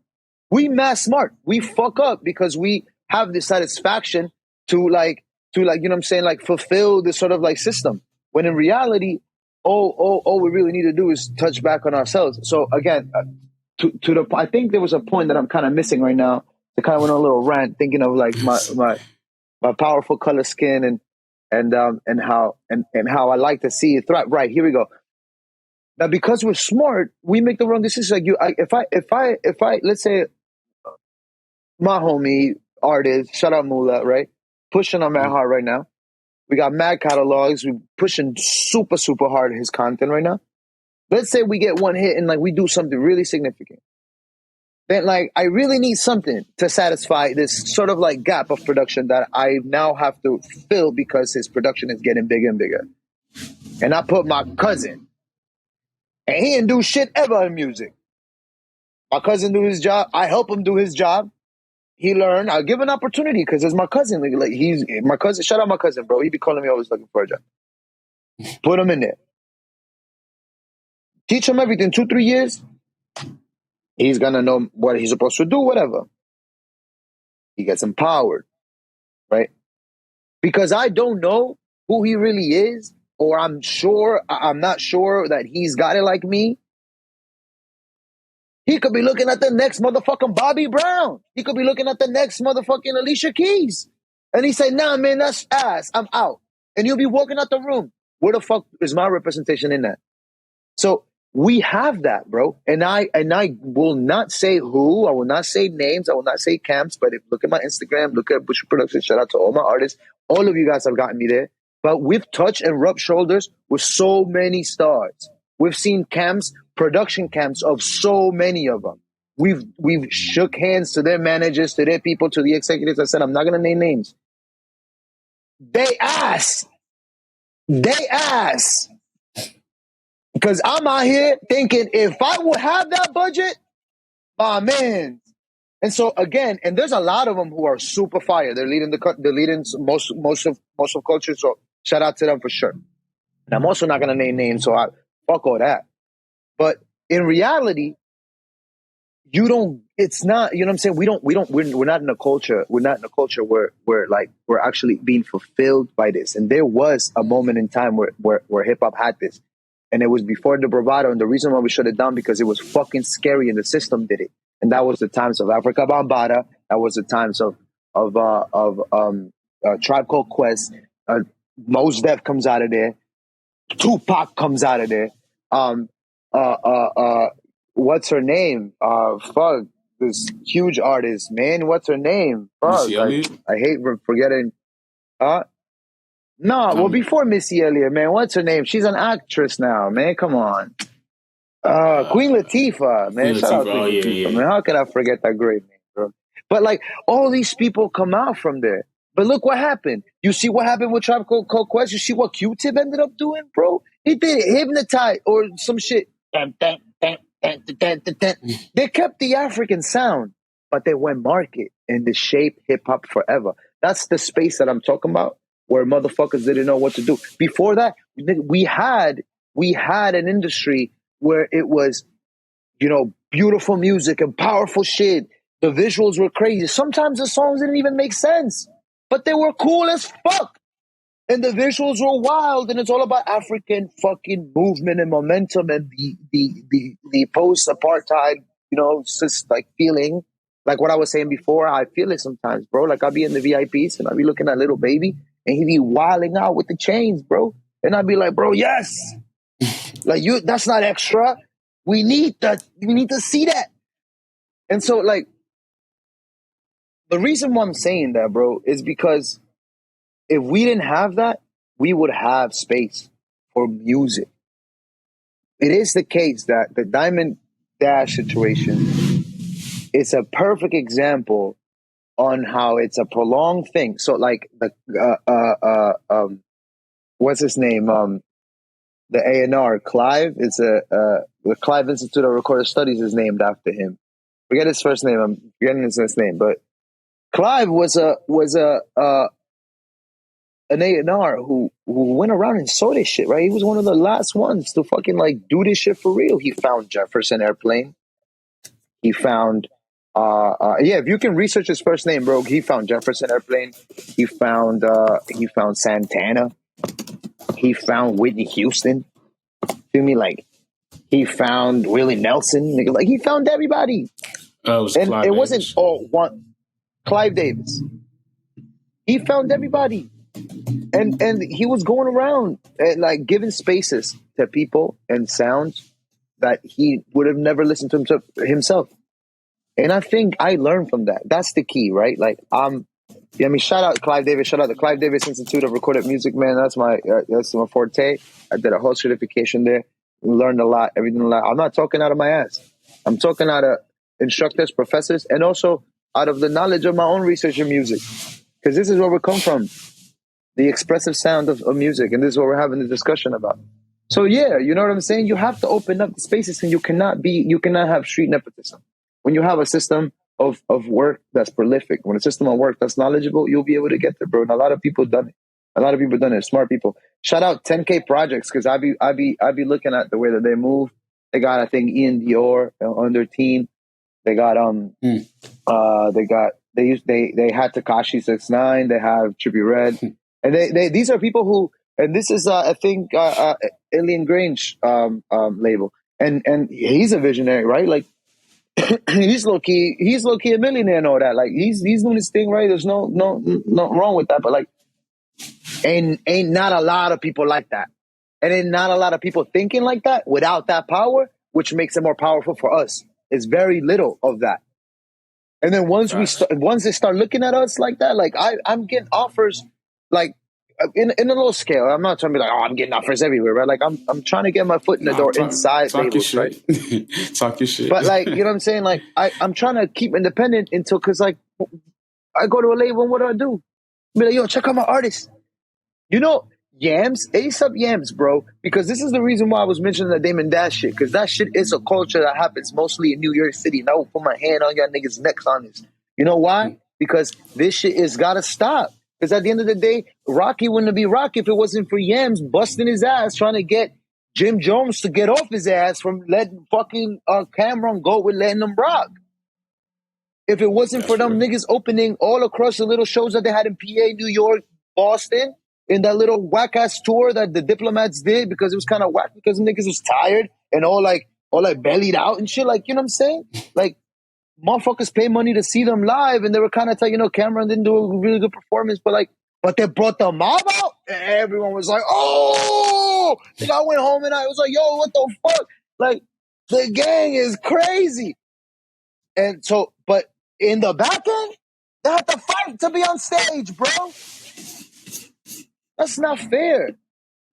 We mass smart. We fuck up because we have the satisfaction to like, you know what I'm saying? Like fulfill this sort of like system. When in reality, all we really need to do is touch back on ourselves. So again, I think there was a point that I'm kind of missing right now. I kind of went on a little rant thinking of like my powerful color skin and how I like to see it thrive. Right, here we go. Now, because we're smart, we make the wrong decisions. Like if I let's say my homie artist, shout out Mula, right? Pushing on mad hard right now. We got mad catalogs. We're pushing super, super hard his content right now. Let's say we get one hit and like we do something really significant. Then like I really need something to satisfy this sort of like gap of production that I now have to fill because his production is getting bigger and bigger. And I put my cousin, and he didn't do shit ever in music. My cousin do his job. I help him do his job. He learned. I give an opportunity because it's my cousin. Like he's my cousin. Shout out my cousin, bro. He be calling me always looking for a job. Put him in there. Teach him everything. 2-3 years. He's gonna know what he's supposed to do. Whatever. He gets empowered, right? Because I don't know who he really is, or I'm not sure that he's got it like me. He could be looking at the next motherfucking Bobby Brown. He could be looking at the next motherfucking Alicia Keys. And he say, nah, man, that's ass. I'm out. And you'll be walking out the room. Where the fuck is my representation in that? So we have that, bro. And I will not say who. I will not say names. I will not say camps. But if look at my Instagram, look at Bush Productions. Shout out to all my artists. All of you guys have gotten me there. But we've touched and rubbed shoulders with so many stars. We've seen camps, production camps of so many of them. We've shook hands to their managers, to their people, to the executives. I said, I'm not going to name names. They asked. Because I'm out here thinking if I would have that budget, my man. And so again, and there's a lot of them who are super fire. They're leading most of culture. So shout out to them for sure. And I'm also not going to name names, so I fuck all that. But in reality, it's not, you know what I'm saying? We're not in a culture. We're not in a culture where we're actually being fulfilled by this. And there was a moment in time where hip hop had this. And it was before the bravado. And the reason why we shut it down because it was fucking scary and the system did it. And that was the times of Africa Bambaataa. That was the times of Tribe Called Quest. Mos Def comes out of there. Tupac comes out of there. What's her name? Fuck. this huge artist, man. What's her name? Fuck, I hate forgetting. No, well, before Missy Elliott, man. What's her name? She's an actress now, man. Come on. Queen Latifah, man. Shout out to Queen Latifah, man. How could I forget that great name, bro? But like, all these people come out from there. But look what happened. You see what happened with Chap Cold Quest? You see what Q-Tip ended up doing, bro? He did Hypnotize or some shit. They kept the African sound, but they went market and they shaped hip-hop forever. That's the space that I'm talking about, where motherfuckers didn't know what to do. Before that, we had an industry where it was, you know, beautiful music and powerful shit. The visuals were crazy. Sometimes the songs didn't even make sense, but they were cool as fuck. And the visuals were wild, and it's all about African fucking movement and momentum and the post-apartheid, you know, just like feeling. Like what I was saying before, I feel it sometimes, bro. Like I'll be in the VIPs and I'll be looking at Little Baby and he be wilding out with the chains, bro. And I'll be like, bro, yes. Like that's not extra. We need that. We need to see that. And so like, the reason why I'm saying that, bro, is because if we didn't have that, we would have space for music. It is the case that the Diamond Dash situation is a perfect example on how it's a prolonged thing. So like what's his name? The A&R, Clive, is the Clive Institute of Recorded Studies is named after him. Forget his first name. I'm forgetting his last name, but Clive was an A&R who went around and saw this shit, right? He was one of the last ones to fucking like do this shit for real. He found Jefferson Airplane. He found, if you can research his first name, bro, he found Jefferson Airplane. He found Santana. He found Whitney Houston. Feel me? Like, he found Willie Nelson. Nigga, like, he found everybody. Oh, it and it wasn't all one. Clive Davis. He found everybody. And he was going around and like giving spaces to people and sounds that he would have never listened to himself. And I think I learned from that. That's the key, right? Like shout out Clive Davis. Shout out the Clive Davis Institute of Recorded Music, man. That's my forte. I did a whole certification there. Learned a lot, everything a lot. I'm not talking out of my ass. I'm talking out of instructors, professors, and also out of the knowledge of my own research in music. Because this is where we come from. The expressive sound of music, and this is what we're having the discussion about. So yeah, you know what I'm saying? You have to open up the spaces, and you cannot have street nepotism. When you have a system of work that's prolific, when a system of work that's knowledgeable, you'll be able to get there, bro. And a lot of people done it. A lot of people done it. Smart people. Shout out 10K Projects, because I be looking at the way that they move. They got, I think, Ian Dior on their team. They got they had Tekashi 6ix9ine. They have Trippie Redd. And they these are people who, and this is I think Alien Grange label, and he's a visionary, right? Like he's low key a millionaire and all that. Like he's doing his thing, right? There's no wrong with that, but like ain't not a lot of people like that, and ain't not a lot of people thinking like that without that power, which makes it more powerful for us. It's very little of that. And then once they start looking at us like that, like I'm getting offers. Like in a little scale, I'm not trying to be like, oh, I'm getting offers everywhere, right? Like I'm trying to get my foot in the door inside labels, right? Talk your shit. But like, you know what I'm saying? Like I'm trying to keep independent until, cause like I go to a label and what do I do? Be like, yo, check out my artist. You know, Yams, A$AP Yams, bro. Because this is the reason why I was mentioning the Damon Dash shit. Because that shit is a culture that happens mostly in New York City. And I will put my hand on y'all niggas' necks on this. You know why? Because this shit is gotta stop. Because at the end of the day, Rocky wouldn't be Rocky if it wasn't for Yams busting his ass trying to get Jim Jones to get off his ass from letting fucking Cameron go with letting them rock. If it wasn't for them niggas opening all across the little shows that they had in PA, New York, Boston, in that little whack-ass tour that the Diplomats did, because it was kind of whack because niggas was tired and all bellied out and shit. Like, you know what I'm saying? Like, motherfuckers pay money to see them live, and they were kind of telling, Cameron didn't do a really good performance, but they brought the mob out, and everyone was like, oh! Like, I went home and I was like, yo, what the fuck? Like, the gang is crazy. And so, but in the back end, they have to fight to be on stage, bro. That's not fair.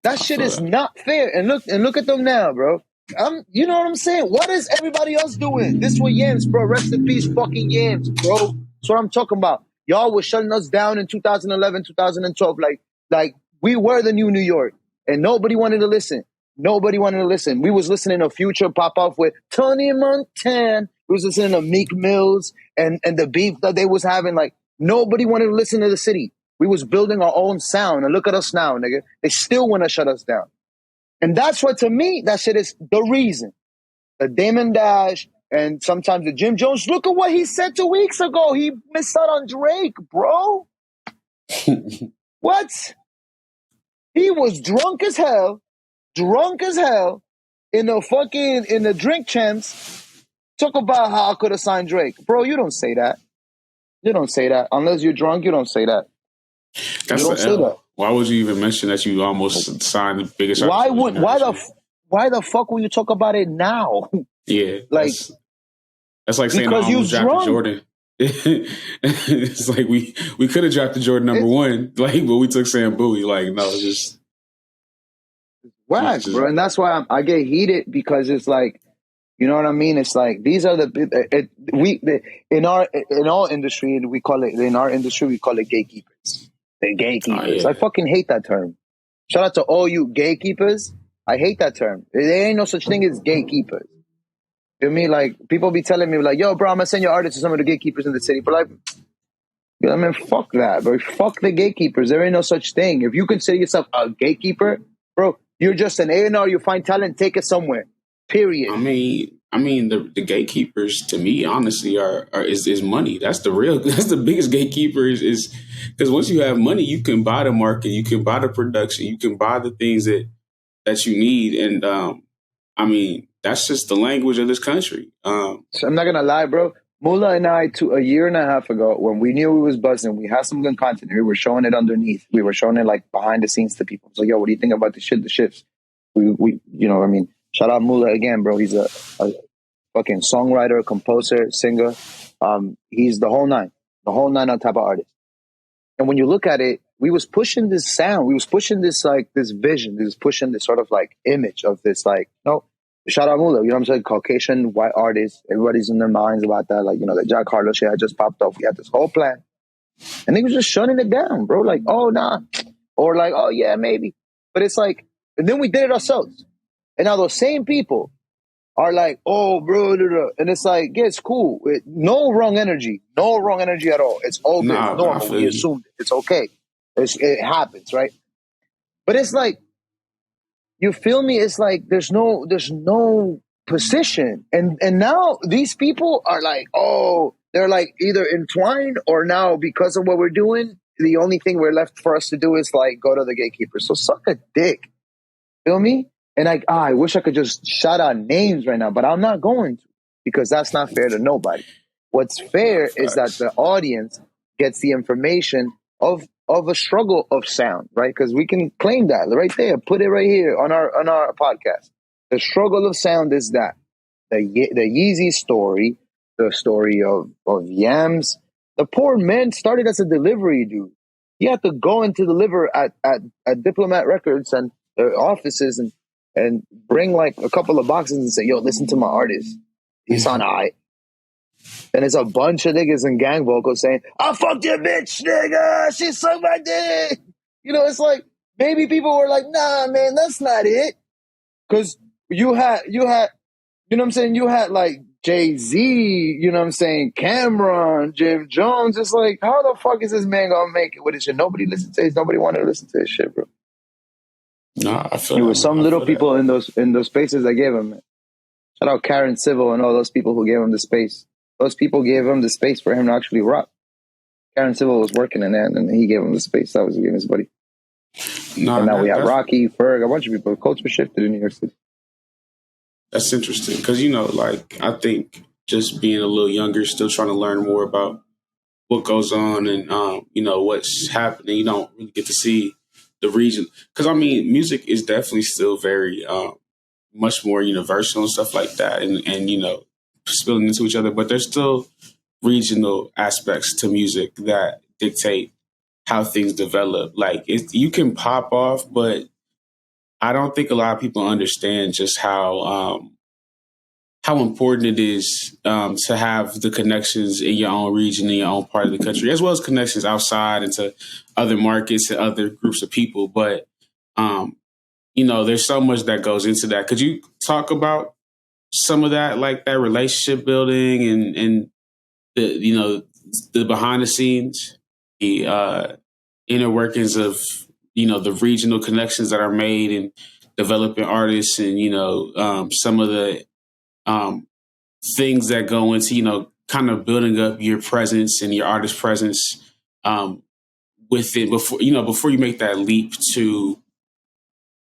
That shit is not fair. And look at them now, bro. You know what I'm saying? What is everybody else doing? This was Yams, bro. Rest in peace, fucking Yams, bro. That's what I'm talking about. Y'all were shutting us down in 2011, 2012. Like we were the new New York, and nobody wanted to listen. Nobody wanted to listen. We was listening to Future pop off with Tony Montana. We was listening to Meek Mills and the beef that they was having. Like nobody wanted to listen to the city. We was building our own sound, and look at us now, nigga. They still want to shut us down. And that's what, to me, that shit is the reason. The Damon Dash and sometimes the Jim Jones, look at what he said 2 weeks ago. He missed out on Drake, bro. What? He was drunk as hell in the drink champs. Talk about how I could have signed Drake. Bro, you don't say that. You don't say that. Unless you're drunk, you don't say that. That's the L. Why would you even mention that you almost signed the biggest? Why the fuck would you talk about it now? Yeah, like that's like saying I almost dropped Jordan. It's like we could have dropped the Jordan number one, like, but we took Sam Bowie. Like, no, just whack, bro. And that's why I get heated, because it's like, you know what I mean? It's like these are in our industry we call it gatekeepers. The gatekeepers. I fucking hate that term. Shout out to all you gatekeepers. I hate that term. There ain't no such thing as gatekeepers. You know what I mean? Like, people be telling me, like, yo, bro, I'm going to send your artists to some of the gatekeepers in the city. But, like, you know what I mean? Fuck that, bro. Fuck the gatekeepers. There ain't no such thing. If you consider yourself a gatekeeper, bro, you're just an A&R. You find talent, take it somewhere. Period. I mean, the gatekeepers, to me, honestly, is money. That's the biggest gatekeeper is because once you have money, you can buy the market, you can buy the production, you can buy the things that you need. And I mean, that's just the language of this country. So I'm not going to lie, bro. Mullah and I, a year and a half ago, when we knew we was buzzing, we had some good content. We were showing it underneath. We were showing it like behind the scenes to people. So, yo, what do you think about the shifts? We you know what I mean? Shout out Mullah again, bro. He's a fucking songwriter, composer, singer. He's the whole nine on type of artist. And when you look at it, we was pushing this sound. We was pushing this vision. We was pushing this sort of like image of this shout out Mullah. You know what I'm saying? Caucasian white artist. Everybody's in their minds about that. Like, you know, the Jack Harlow shit had just popped off. We had this whole plan. And they was just shutting it down, bro. Like, oh, nah. Or like, oh, yeah, maybe. But it's like, and then we did it ourselves. And now those same people are like, oh, bro, and it's like, yeah, it's cool. No wrong energy at all. It's all good. It's normal. We assumed it. It's okay. It happens, right? But it's like, you feel me? It's like there's no position, and now these people are like, oh, they're like either entwined or now because of what we're doing, the only thing we're left for us to do is like go to the gatekeeper. So suck a dick. Feel me? And I wish I could just shout out names right now, but I'm not going to, because that's not fair to nobody. What's fair is that the audience gets the information of a struggle of sound, right? Because we can claim that right there, put it right here on our podcast. The struggle of sound is that the Yeezy story, the story of Yams. The poor man started as a delivery dude. He had to go and to deliver at Diplomat Records and their offices and bring like a couple of boxes and say, yo, listen to my artist. He's on I. And it's a bunch of niggas in gang vocals saying, I fucked your bitch, nigga. She sucked my dick. You know, it's like, maybe people were like, nah, man, that's not it. Because you had, you know what I'm saying? You had like Jay-Z, you know what I'm saying? Cameron, Jim Jones. It's like, how the fuck is this man going to make it with his shit? Nobody listened to his, nobody wanted to listen to his shit, bro. Nah, I feel there were some little people in those spaces that gave him, man. Shout out Karen Civil and all those people who gave him the space. Those people gave him the space for him to actually rock. Karen Civil was working in that, and he gave him the space. That was giving his buddy. And now we have Rocky, Ferg, a bunch of people. Culture shifted in New York City. That's interesting because, you know, like, I think just being a little younger, still trying to learn more about what goes on and, you know, what's happening. You don't really get to see the region. Because, I mean, music is definitely still very much more universal and stuff like that. And you know, spilling into each other, but there's still regional aspects to music that dictate how things develop. Like you can pop off, but I don't think a lot of people understand just how important it is to have the connections in your own region, in your own part of the country, as well as connections outside into other markets and other groups of people. But, there's so much that goes into that. Could you talk about some of that, like that relationship building and the behind the scenes, the inner workings of, the regional connections that are made and developing artists and, some of the things that go into, kind of building up your presence and your artist presence with it before you make that leap to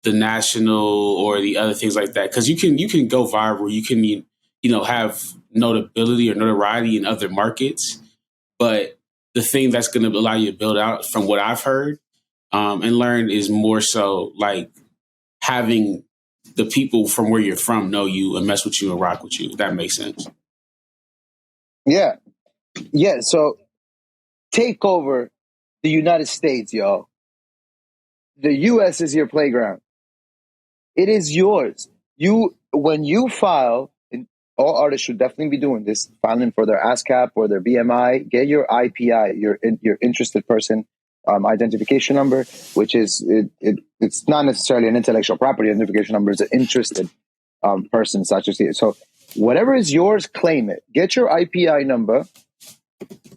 the national or the other things like that. Because you can go viral, you can have notability or notoriety in other markets, but the thing that's going to allow you to build out, from what I've heard and learned, is more so like having the people from where you're from know you and mess with you and rock with you. If that makes sense. Yeah. So take over the United States, y'all. The U.S. is your playground. It is yours. When you file, and all artists should definitely be doing this, filing for their ASCAP or their BMI, get your IPI, your interested person identification number, which is it's not necessarily an intellectual property identification number. It's an interested person, such as you. So whatever is yours, claim it. Get your IPI number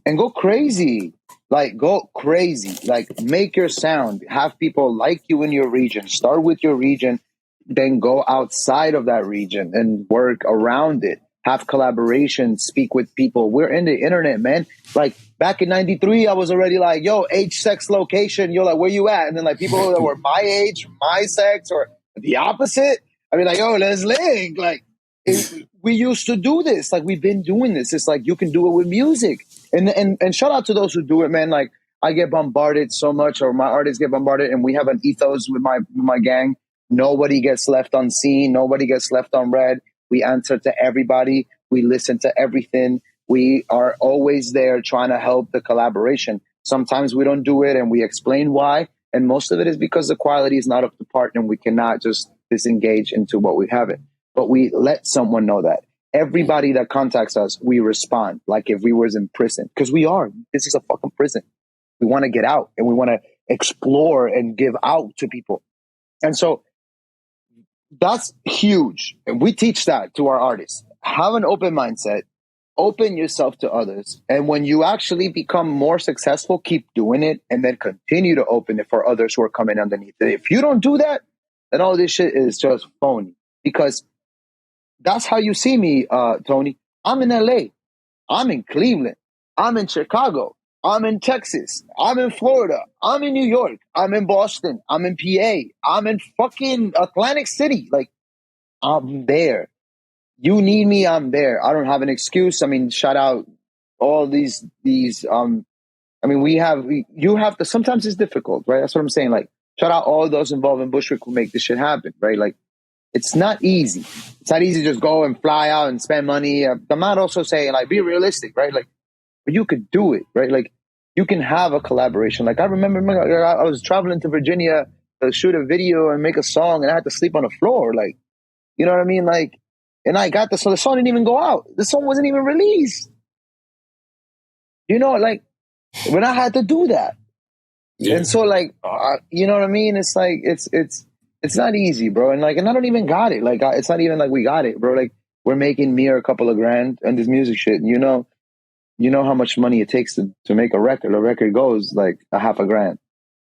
and go crazy. Like, go crazy. Like, make your sound. Have people like you in your region. Start with your region, then go outside of that region and work around it. Have collaboration, speak with people. We're in the internet, man. Like, back in 93, I was already like, yo, age, sex, location. You're like, where you at? And then, like, people that were my age, my sex, or the opposite, I mean, like, yo, let's link. Like, we used to do this. Like, we've been doing this. It's like, you can do it with music. And shout out to those who do it, man. Like, I get bombarded so much, or my artists get bombarded, and we have an ethos with my gang. Nobody gets left unseen. Nobody gets left unread. We answer to everybody. We listen to everything. We are always there trying to help the collaboration. Sometimes we don't do it, and we explain why. And most of it is because the quality is not up to par, and we cannot just disengage into what we have it. But we let someone know that. Everybody that contacts us, we respond like if we was in prison, because we are. This is a fucking prison. We want to get out, and we want to explore and give out to people. And so that's huge. And we teach that to our artists. Have an open mindset, open yourself to others. And when you actually become more successful, keep doing it, and then continue to open it for others who are coming underneath it. If you don't do that, then all this shit is just phony, because that's how you see me, Tony. I'm in LA. I'm in Cleveland. I'm in Chicago. I'm in Texas. I'm in Florida. I'm in New York. I'm in Boston. I'm in PA. I'm in fucking Atlantic City. Like, I'm there. You need me, I'm there. I don't have an excuse. I mean, shout out all these I mean, you have to, sometimes it's difficult, right? That's what I'm saying. Like, shout out all those involved in Bushwick who make this shit happen, right? Like, it's not easy. It's not easy to just go and fly out and spend money. I'm not also saying, like, be realistic, right? Like, but you could do it, right? Like, you can have a collaboration. Like, I remember I was traveling to Virginia to shoot a video and make a song, and I had to sleep on the floor. Like, you know what I mean? Like, and I got so the song didn't even go out. The song wasn't even released. You know, like, when I had to do that. Yeah. And so, like, you know what I mean? It's like, it's not easy, bro. And like, and I don't even got it. Like, it's not even like we got it, bro. Like, we're making mere a couple of grand and this music shit. And you know how much money it takes to make a record. A record goes like $500,000.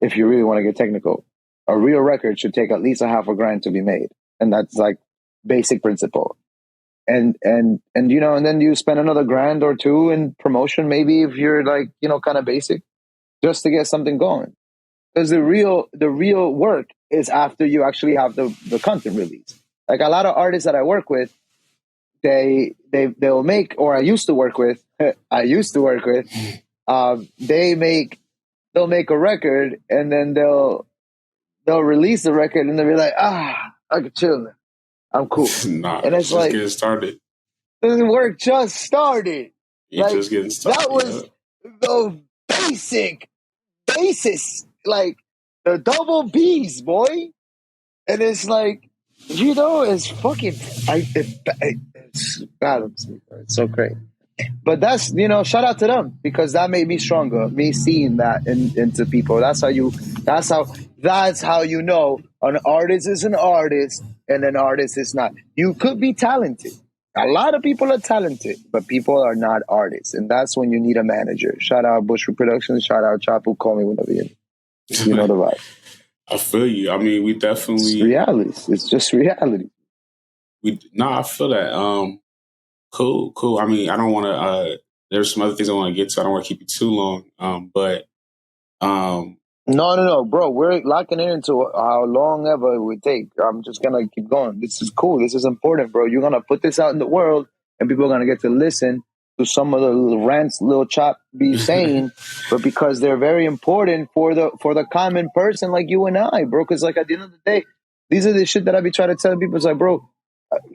If you really want to get technical, a real record should take at least $500,000 to be made. And that's like basic principle. And then you spend another $1,000 or $2,000 in promotion, maybe, if you're like, kind of basic, just to get something going. Because the real work is after you actually have the content released. Like, a lot of artists that I work with, they'll make, or I used to work with, they'll make a record, and then they'll release the record, and they'll be like, I can chill now. I'm cool. Nah, and it's just like, get started. The work just started. You're just getting started. That was the basis, like the double B's, boy. And it's like, it's fucking, it's balanced. It's so great. But that's, shout out to them, because that made me stronger. Me seeing that into people. That's how you know an artist is an artist and an artist is not. You could be talented. A lot of people are talented, but people are not artists. And that's when you need a manager. Shout out Bush Productions. Shout out Chap, who call me whenever you know the vibe. I feel you. I mean, we definitely... It's reality. It's just reality. I feel that. Cool. I mean, I don't want to... there's some other things I want to get to. I don't want to keep you too long. No, bro. We're locking into how long ever it would take. I'm just going to keep going. This is cool. This is important, bro. You're going to put this out in the world, and people are going to get to listen to some of the little rants little Chap be saying, but because they're very important for the common person like you and I, bro. Because, like, at the end of the day, these are the shit that I be trying to tell people. It's like, bro,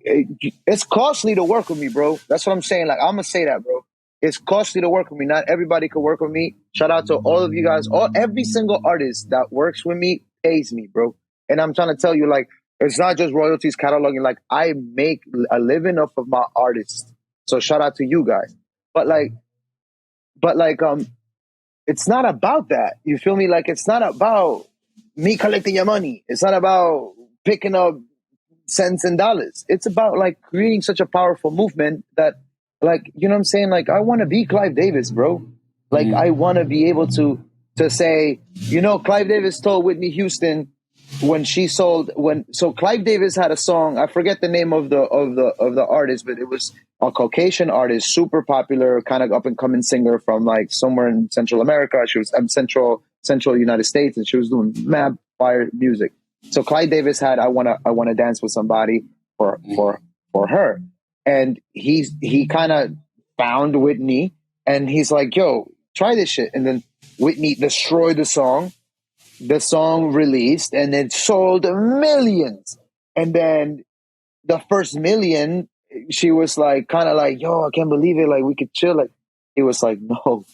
it's costly to work with me, bro. That's what I'm saying. Like, I'm going to say that, bro. It's costly to work with me. Not everybody can work with me. Shout out to all of you guys. Every single artist that works with me pays me, bro. And I'm trying to tell you, like, it's not just royalties, cataloging. Like, I make a living off of my artists. So shout out to you guys. But it's not about that. You feel me? Like, it's not about me collecting your money. It's not about picking up cents and dollars. It's about, like, creating such a powerful movement that, like, you know what I'm saying? Like, I want to be Clive Davis, bro. Like, I want to be able to say, Clive Davis told Whitney Houston so Clive Davis had a song. I forget the name of the artist, but it was a Caucasian artist, super popular, kind of up and coming singer from, like, somewhere in Central America. She was Central United States, and she was doing mad fire music. So Clive Davis had I wanna dance with somebody for her. And he kind of found Whitney, and he's like, yo, try this shit. And then Whitney destroyed the song. The song released, and it sold millions. And then the first million, she was like, kind of like, yo, I can't believe it. Like, we could chill. Like, he was like, no,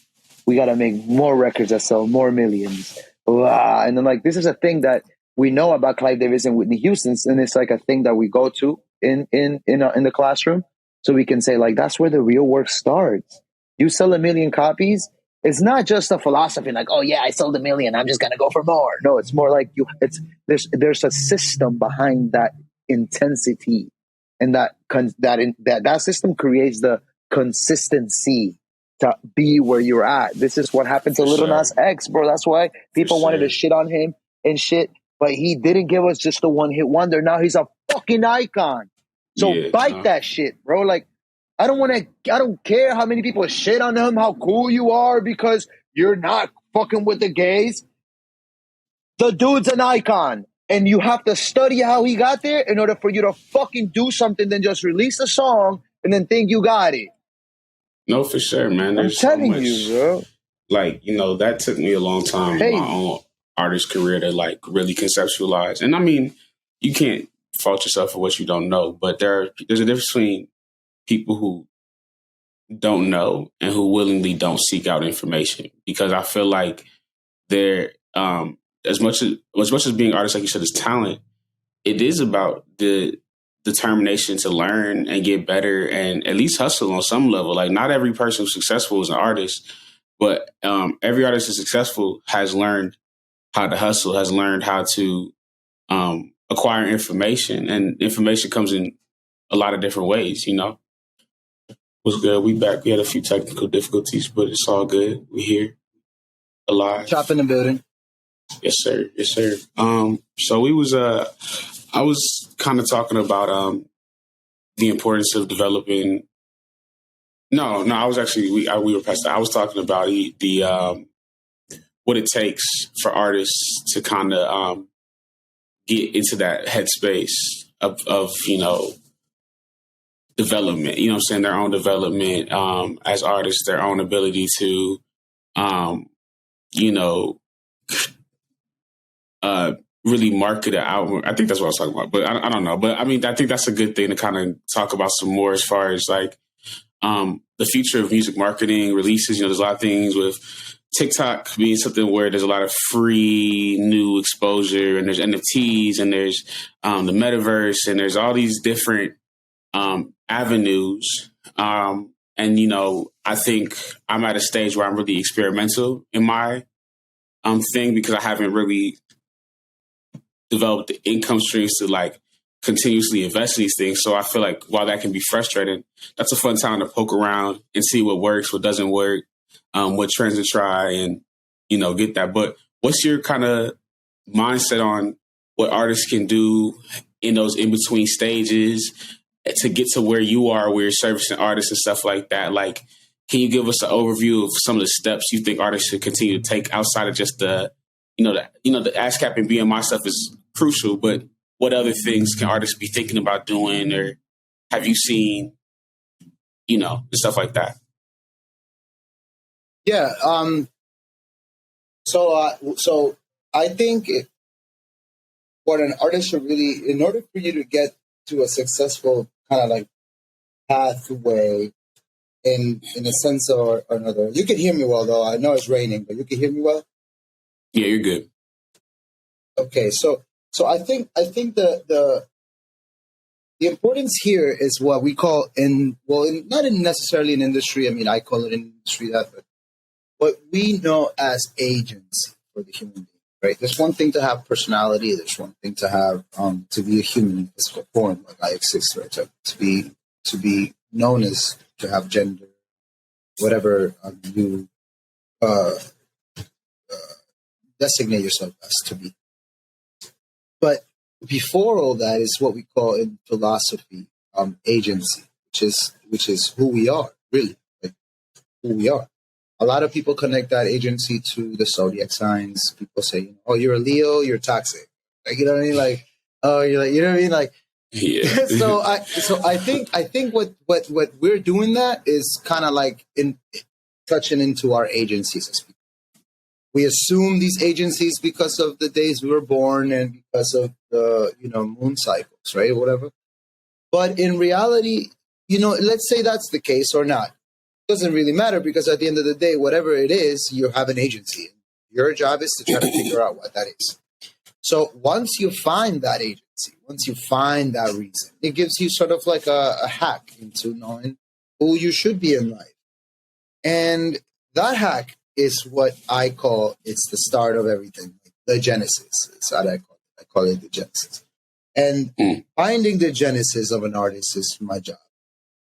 we got to make more records that sell more millions. Blah. And then, like, this is a thing that we know about Clive Davis and Whitney Houston, and it's like a thing that we go to in the classroom, so we can say, like, that's where the real work starts. You sell 1 million copies. It's not just a philosophy like, oh yeah, I sold 1 million, I'm just gonna go for more. No, it's more like there's a system behind that intensity, and that system creates the consistency to be where you're at. This is what happened to Lil Nas X, bro. That's why people wanted to shit on him and shit, but he didn't give us just a one hit wonder. Now he's a fucking icon. So bite that shit, bro. Like, I don't care how many people shit on him, how cool you are because you're not fucking with the gays. The dude's an icon, and you have to study how he got there in order for you to fucking do something than just release a song and then think you got it. No, for sure, man. There's I'm telling so much, you, bro. Like, that took me a long time in my own artist career to, like, really conceptualize. And I mean, you can't fault yourself for what you don't know, but there's a difference between people who don't know and who willingly don't seek out information, because I feel like they're as much as being artists, like you said, is talent. It is about the determination to learn and get better and at least hustle on some level. Like, not every person who's successful is an artist, but every artist who's successful has learned how to hustle, has learned how to acquire information, and information comes in a lot of different ways. What's good? We back. We had a few technical difficulties, but it's all good. We here, alive. Chop in the building. Yes, sir. Yes, sir. So I was kind of talking about the importance of developing. No, I was actually we were past that. I was talking about the what it takes for artists to kind of get into that headspace of development, what I'm saying, their own development as artists, their own ability to, really market it out. I think that's what I was talking about, but I don't know. But I mean, I think that's a good thing to kind of talk about some more as far as like the future of music marketing releases. You know, there's a lot of things with TikTok being something where there's a lot of free new exposure, and there's NFTs, and there's the metaverse, and there's all these different avenues. And, you know, I think I'm at a stage where I'm really experimental in my thing, because I haven't really developed the income streams to like continuously invest in these things. So I feel like while that can be frustrating, that's a fun time to poke around and see what works, what doesn't work, what trends to try, and, you know, get that. But what's your kind of mindset on what artists can do in those in-between stages to get to where you are, where you're servicing artists and stuff like that? Like, can you give us an overview of some of the steps you think artists should continue to take outside of just the ASCAP and BMI stuff is crucial, but what other things can artists be thinking about doing, or have you seen, you know, stuff like that? Yeah. So I think what an artist should really, in order for you to get to a successful kind of like pathway in a sense or another. You can hear me well, though. I know it's raining, but you can hear me well? Yeah, you're good. Okay, so I think the importance here is what we call not necessarily an industry. I mean, I call it an industry that, but what we know as agents for the human being, right? There's one thing to have personality. There's one thing to have to be a human in physical form, like I exist, right? To be known as, to have gender, whatever you designate yourself as to be. But before all that is what we call in philosophy agency, which is who we are, really, like who we are. A lot of people connect that agency to the zodiac signs. People say, "Oh, you're a Leo, you're toxic." Like, you know what I mean? Like, oh, you're like, you know what I mean? Like, yeah. so I think what we're doing that is kind of like touching into our agencies. We assume these agencies because of the days we were born and because of the moon cycles, right, or whatever. But in reality, let's say that's the case or not. It doesn't really matter, because at the end of the day, whatever it is, you have an agency. Your job is to try to figure out what that is. So once you find that agency, once you find that reason, it gives you sort of like a hack into knowing who you should be in life. And that hack is what I call, it's the start of everything, the genesis. It's what I call it. I call it the genesis. And finding the genesis of an artist is my job.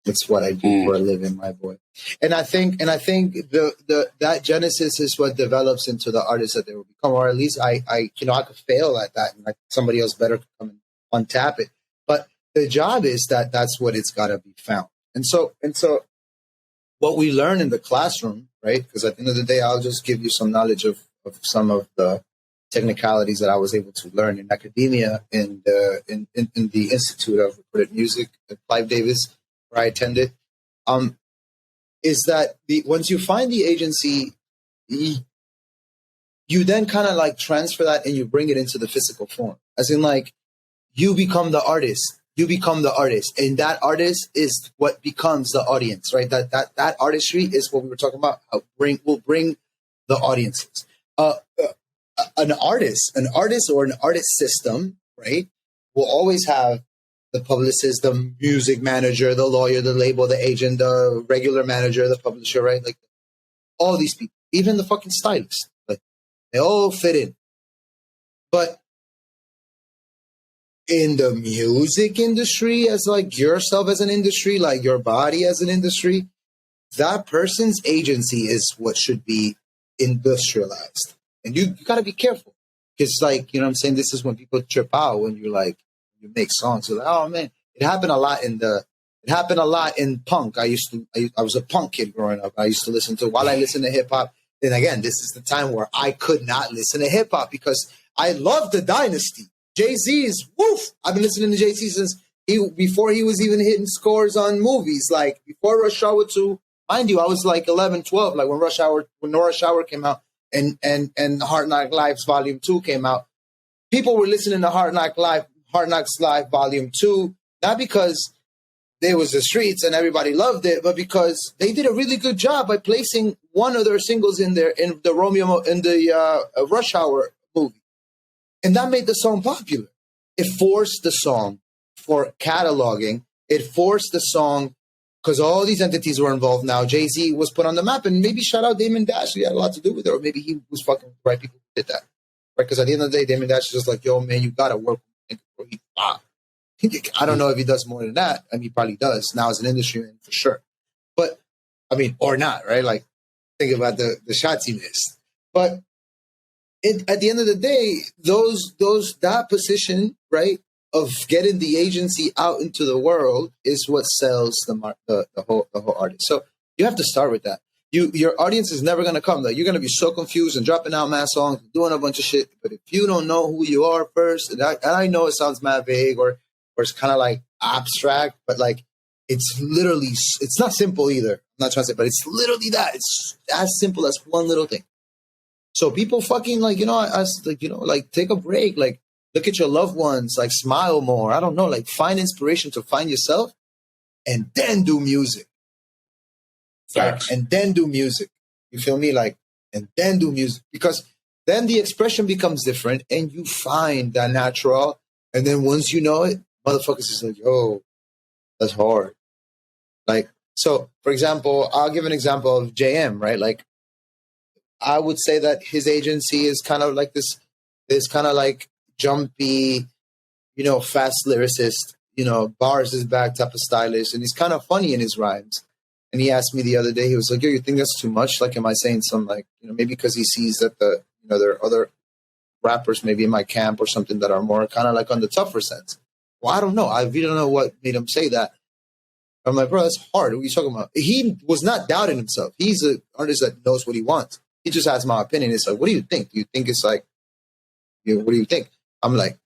It's what I do for a living, my boy. And I think that genesis is what develops into the artist that they will become, or at least I could fail at that, and somebody else better could come and untap it. But the job is that's what it's got to be found. And so what we learn in the classroom, right? Because at the end of the day, I'll just give you some knowledge of some of the technicalities that I was able to learn in academia and in the Institute of Recorded Music at Clive Davis, where I attended, is that once you find the agency, you then kind of like transfer that and you bring it into the physical form. As in, like, you become the artist. You become the artist, and that artist is what becomes the audience, right? That artistry is what we were talking about. Will bring the audiences. An artist or an artist system, right, will always have the publicist, the music manager, the lawyer, the label, the agent, the regular manager, the publisher, right? Like all these people, even the fucking stylist, like they all fit in. But in the music industry, as like yourself as an industry, like your body as an industry, that person's agency is what should be industrialized. And you got to be careful, because, like, you know what I'm saying? This is when people trip out when you make songs. You're like, oh man, it happened a lot in punk. I was a punk kid growing up. I used to while I listened to hip hop. Then again, this is the time where I could not listen to hip hop because I loved the dynasty. Jay-Z is woof. I've been listening to Jay-Z since before he was even hitting scores on movies. Like before Rush Hour 2, mind you, I was like 11, 12, like when Rush Hour came out and Hard Knock Lives Volume 2 came out. people were listening to Hard Knocks Live Volume 2, not because there was the streets and everybody loved it, but because they did a really good job by placing one of their singles in there in the Rush Hour movie. And that made the song popular. It forced the song for cataloging. It forced the song because all these entities were involved now. Jay-Z was put on the map, and maybe shout out Damon Dash. He had a lot to do with it, or maybe he was fucking with the right people who did that. Right? Because at the end of the day, Damon Dash is just like, yo, man, you got to work with him. I don't know if he does more than that. I mean, he probably does now as an industry man, for sure. But, I mean, or not, right? Like, think about the shots he missed. But at the end of the day, that position, right, of getting the agency out into the world is what sells the whole artist. So you have to start with that. Your audience is never going to come. Like, you're going to be so confused and dropping out mad songs, doing a bunch of shit. But if you don't know who you are first, and I know it sounds mad vague or it's kind of like abstract, but like it's not simple either. I'm not trying to say, but it's literally that. It's as simple as one little thing. So people fucking like, take a break, like look at your loved ones, like smile more. I don't know, like find inspiration to find yourself and then do music. Facts. And then do music. You feel me? Like, and then do music because then the expression becomes different and you find that natural. And then once you know it, motherfuckers is like, yo, that's hard. Like, so for example, I'll give an example of JM, right? Like, I would say that his agency is kind of like this kind of like jumpy, fast lyricist, bars is back type of stylist. And he's kind of funny in his rhymes. And he asked me the other day, he was like, yo, you think that's too much? Like, am I saying some like, maybe because he sees that there are other rappers maybe in my camp or something that are more kind of like on the tougher sense. Well, I don't know. I really don't know what made him say that. I'm like, bro, that's hard. What are you talking about? He was not doubting himself. He's an artist that knows what he wants. He just asked my opinion. It's like, what do you think? Do you think it's like, what do you think? I'm like,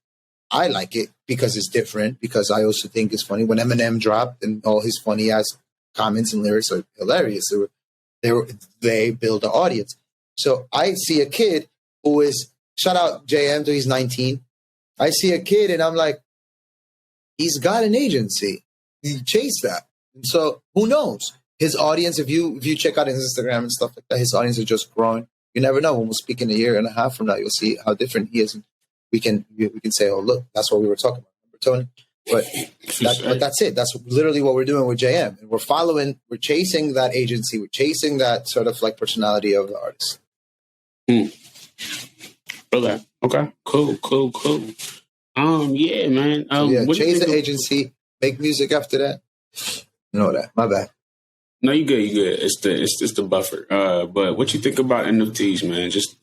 I like it because it's different, because I also think it's funny. When Eminem dropped and all his funny ass comments and lyrics are hilarious. They build an audience. So I see a kid who is, shout out JM, he's 19. I see a kid and I'm like, he's got an agency. He chased that. And so who knows? His audience, if you check out his Instagram and stuff like that, his audience is just growing. You never know. When we'll speak in a year and a half from now, you'll see how different he is. And we can say, oh, look, that's what we were talking about, Tony. But that's it. That's literally what we're doing with JM. And we're chasing that agency. We're chasing that sort of like personality of the artist. Okay. Cool. Yeah, man. Chase the agency, make music after that. You know that. My bad. No, you good. It's the buffer. But what you think about NFTs, man? Just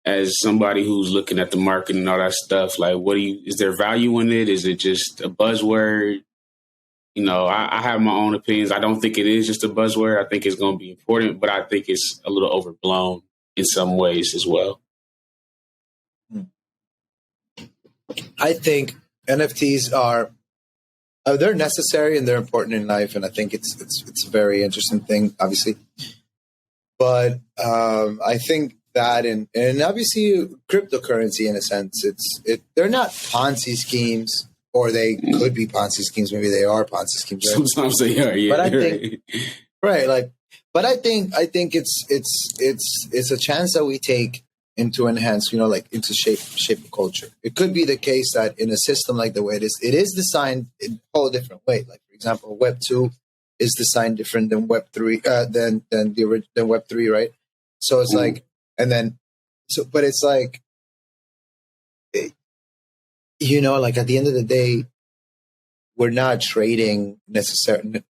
as somebody who's looking at the market and all that stuff, like, is there value in it? Is it just a buzzword? I have my own opinions. I don't think it is just a buzzword. I think it's going to be important, but I think it's a little overblown in some ways as well. I think NFTs are they're necessary and they're important in life, and I think it's a very interesting thing, obviously. But I think that and obviously cryptocurrency, in a sense, they're not Ponzi schemes, or they could be Ponzi schemes. Maybe they are Ponzi schemes. Right? Sometimes they are, yeah. But I think right, like, but I think it's a chance that we take into enhance, like into shape the culture. It could be the case that in a system like the way it is designed in a whole different way. Like, for example, Web 2 is designed different than Web 3, than Web 3, right? So it's like, and then, but it's like, like at the end of the day, we're not trading necessarily,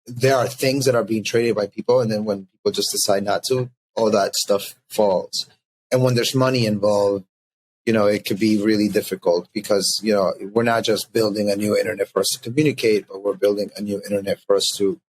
there are things that are being traded by people, and then when people just decide not to, all that stuff falls. And when there's money involved, it could be really difficult because, we're not just building a new internet for us to communicate, but we're building a new internet for us to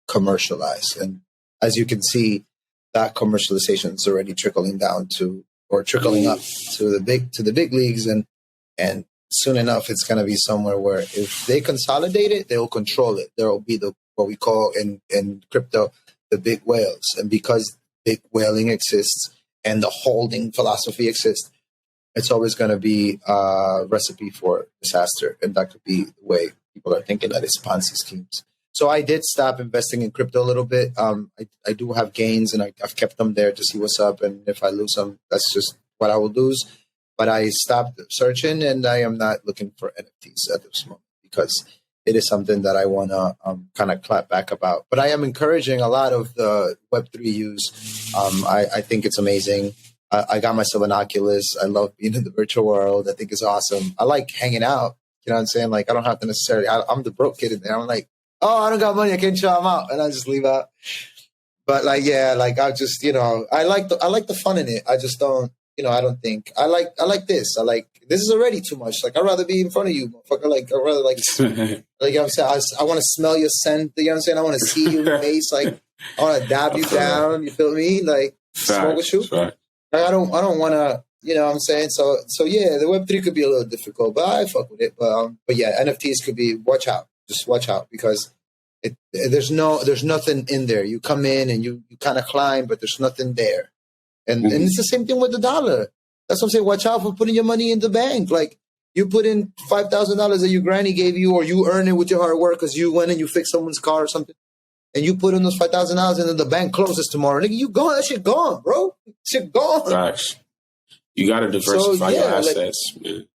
commercialize. And as you can see, that commercialization is already trickling up to the big leagues. And soon enough, it's going to be somewhere where if they consolidate it, they'll control it. There will be what we call in crypto, the big whales. And because big whaling exists, and the holding philosophy exists, it's always going to be a recipe for disaster. And that could be the way people are thinking that it's Ponzi schemes. So I did stop investing in crypto a little bit. I do have gains, and I've kept them there to see what's up. And if I lose them, that's just what I will lose. But I stopped searching, and I am not looking for NFTs at this moment because it is something that I want to kind of clap back about. But I am encouraging a lot of the Web3 use. I think it's amazing. I got myself an Oculus. I love being in the virtual world. I think it's awesome. I like hanging out. You know what I'm saying? Like, I don't have to necessarily, I'm the broke kid in there. I'm like, oh, I don't got money. I can't chill. I'm out. And I just leave out. But like, yeah, like I just, I like the fun in it. I just don't, I don't think I like this. This is already too much. Like, I'd rather be in front of you, motherfucker. Like, I'd rather like you know what I'm saying? I want to smell your scent. You know what I'm saying? I want to see your face. Like, I want to dab you down. You feel me? Like, smoke with you. Like, I don't want to, you know what I'm saying? So yeah, the Web3 could be a little difficult, but I fuck with it. But yeah, NFTs could be, watch out. Just watch out because there's nothing in there. You come in and you kind of climb, but there's nothing there. And it's the same thing with the dollar. That's what I'm saying. Watch out for putting your money in the bank. Like, you put in $5,000 that your granny gave you, or you earn it with your hard work because you went and you fixed someone's car or something. And you put in those $5,000 and then the bank closes tomorrow. Nigga, you gone. That shit gone, bro. Shit gone. Gosh. You got to diversify your assets, man.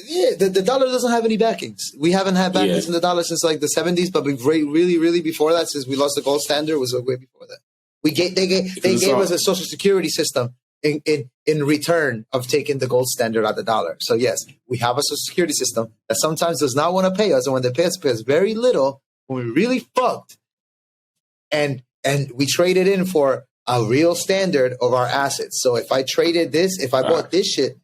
Yeah, the dollar doesn't have any backings. We haven't had backings in the dollar since like the 70s, but really before that, since we lost the gold standard, was way before that. They gave us a social security system in return of taking the gold standard out the dollar. So yes, we have a social security system that sometimes does not want to pay us, and when they pay us very little, when we really fucked. And we traded in for a real standard of our assets. So if I traded this, if I bought this shit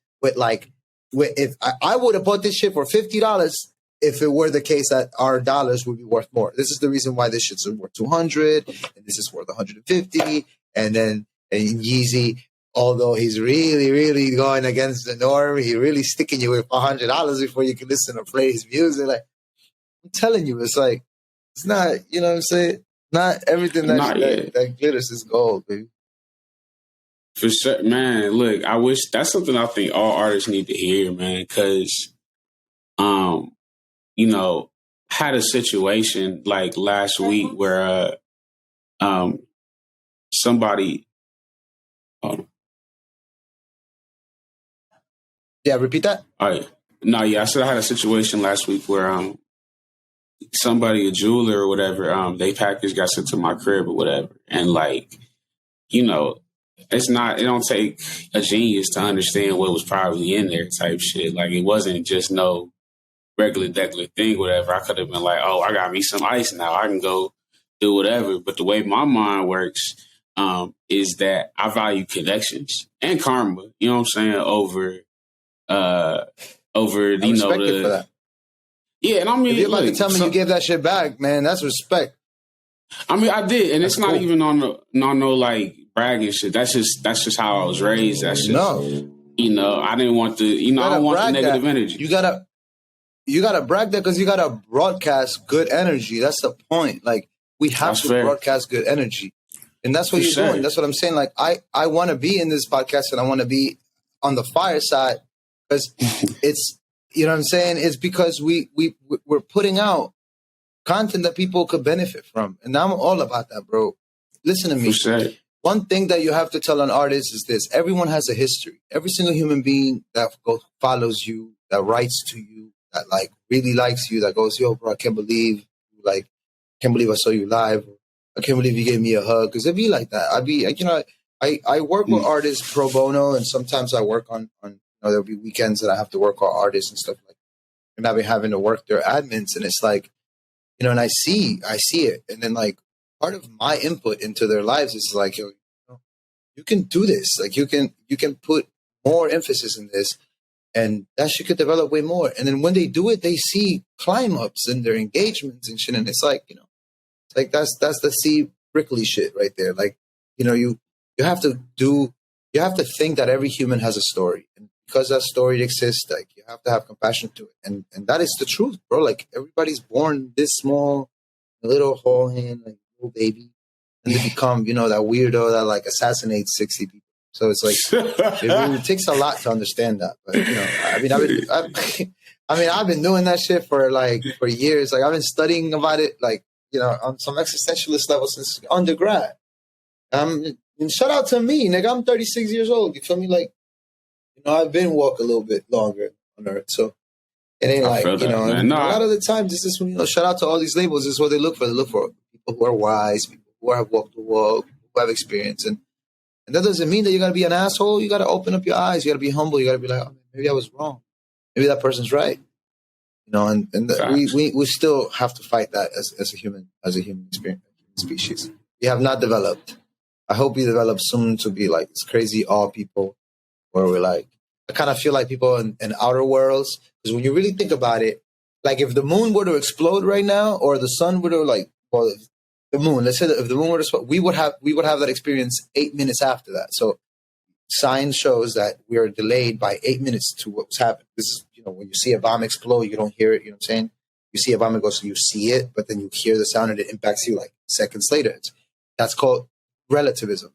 if I would have bought this shit for $50 if it were the case that our dollars would be worth more. This is the reason why this shit's worth 200 and this is worth 150. And Yeezy, although he's really, really going against the norm, he really sticking you with $100 before you can listen or play his music. Like, I'm telling you, it's like, it's not, you know what I'm saying? Not everything that glitters is gold, baby. For sure, man. Look, I wish that's something I think all artists need to hear, man. Because, had a situation like last week where, somebody. Yeah, repeat that. All right. No, yeah, I said I had a situation last week where somebody, a jeweler or whatever, they package got sent to my crib or whatever, and like, it don't take a genius to understand what was probably in there type shit. Like, it wasn't just no regular thing, whatever. I could have been like, oh, I got me some ice now. I can go do whatever. But the way my mind works is that I value connections and karma, you know what I'm saying, over for that. Yeah, and I mean, if you're about to tell me you gave that shit back, man, that's respect. I mean, I did, and that's it's not even on no like bragging shit. That's just how I was raised. That's just I didn't want the I don't want the negative energy. You gotta brag that because you gotta broadcast good energy. That's the point. Like, we have to broadcast good energy, and that's what you're doing. That's what I'm saying. Like, I want to be in this podcast, and I want to be on the Fireside because it's. You know what I'm saying? It's because we're putting out content that people could benefit from. And I'm all about that, bro. Listen to me. One thing that you have to tell an artist is this. Everyone has a history. Every single human being that follows you, that writes to you, that like really likes you, that goes, yo, bro, I can't believe I saw you live. I can't believe you gave me a hug. Because it'd be like that. I work with artists pro bono, and sometimes I work on there'll be weekends that I have to work on artists and stuff like that. And I've been having to work their admins, and it's like, and I see it. And then like part of my input into their lives is like, you can do this. Like you can put more emphasis in this, and that shit could develop way more. And then when they do it, they see climb ups in their engagements and shit. And it's like, it's like that's the C. Brickley shit right there. Like, you have to think that every human has a story. And because that story exists, like, you have to have compassion to it. And that is the truth, bro. Like, everybody's born this small, little whole hand, like little baby. And they become, that weirdo that like assassinates 60 people. So it's like it really takes a lot to understand that. But I've been doing that shit for years. Like I've been studying about it, like on some existentialist level since undergrad. And shout out to me, nigga. I'm 36 years old. You feel me? Like I've been walk a little bit longer on Earth, so it ain't like a lot of the time. This is when shout out to all these labels. This is what they look for. They look for people who are wise, people who have walked the walk, who have experience, and that doesn't mean that you got to be an asshole. You got to open up your eyes. You got to be humble. You got to be like, oh, maybe I was wrong. Maybe that person's right. We still have to fight that as a human experience, species. We have not developed. I hope we develop soon to be like this crazy all people, where we're like, I kind of feel like people in outer worlds, because when you really think about it, like if the moon were to explode right now, or the sun were to the moon, let's say that if the moon were to explode, we would have that experience 8 minutes after that. So science shows that we are delayed by 8 minutes to what's happening. This is, when you see a bomb explode, you don't hear it. You know what I'm saying? You see a bomb go, so you see it, but then you hear the sound and it impacts you like seconds later. That's called relativism.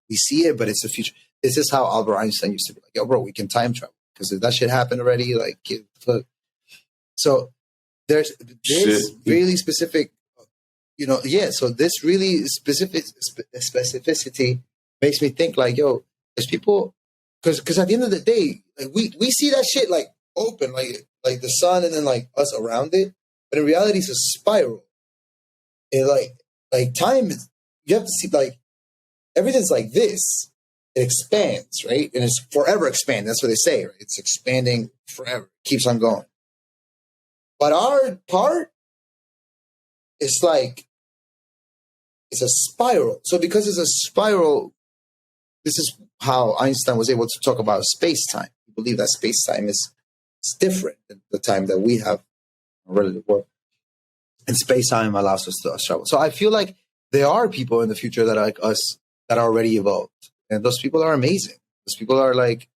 We see it, but it's the future. This is how Albert Einstein used to be like, yo, bro, we can time travel. Because if that shit happened already, like, fuck. So there's this really specific, so this really specific specificity makes me think like, yo, there's people, because at the end of the day, like we see that shit like open, like the sun and then like us around it. But in reality, it's a spiral. And like time is, you have to see like, everything's like this. It expands, right? And it's forever expanding. That's what they say, right? It's expanding forever. It keeps on going. But our part, it's like, it's a spiral. So because it's a spiral, this is how Einstein was able to talk about space-time. He believed that space-time is different than the time that we have in the relative world. And space-time allows us to travel. So I feel like there are people in the future that are like us that are already evolved. And those people are amazing. Those people are like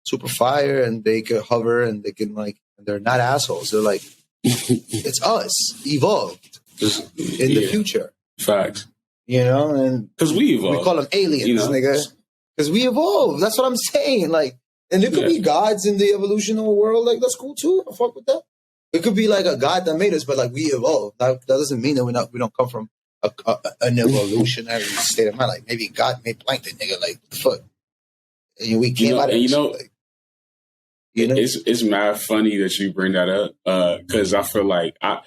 super fire, and they can hover, and they can like, and they're not assholes. They're like, it's us evolved in the future. Facts. And because we evolved. We call them aliens, nigga. Because we evolved. That's what I'm saying. Like, and there could be gods in the evolutional world. Like, that's cool too. I fuck with that. It could be like a god that made us, but like we evolved. That doesn't mean that we don't come from an evolutionary state of mind. Like maybe God made plankton, nigga. Like fuck. And we came out of it. It's mad funny that you bring that up because I feel like I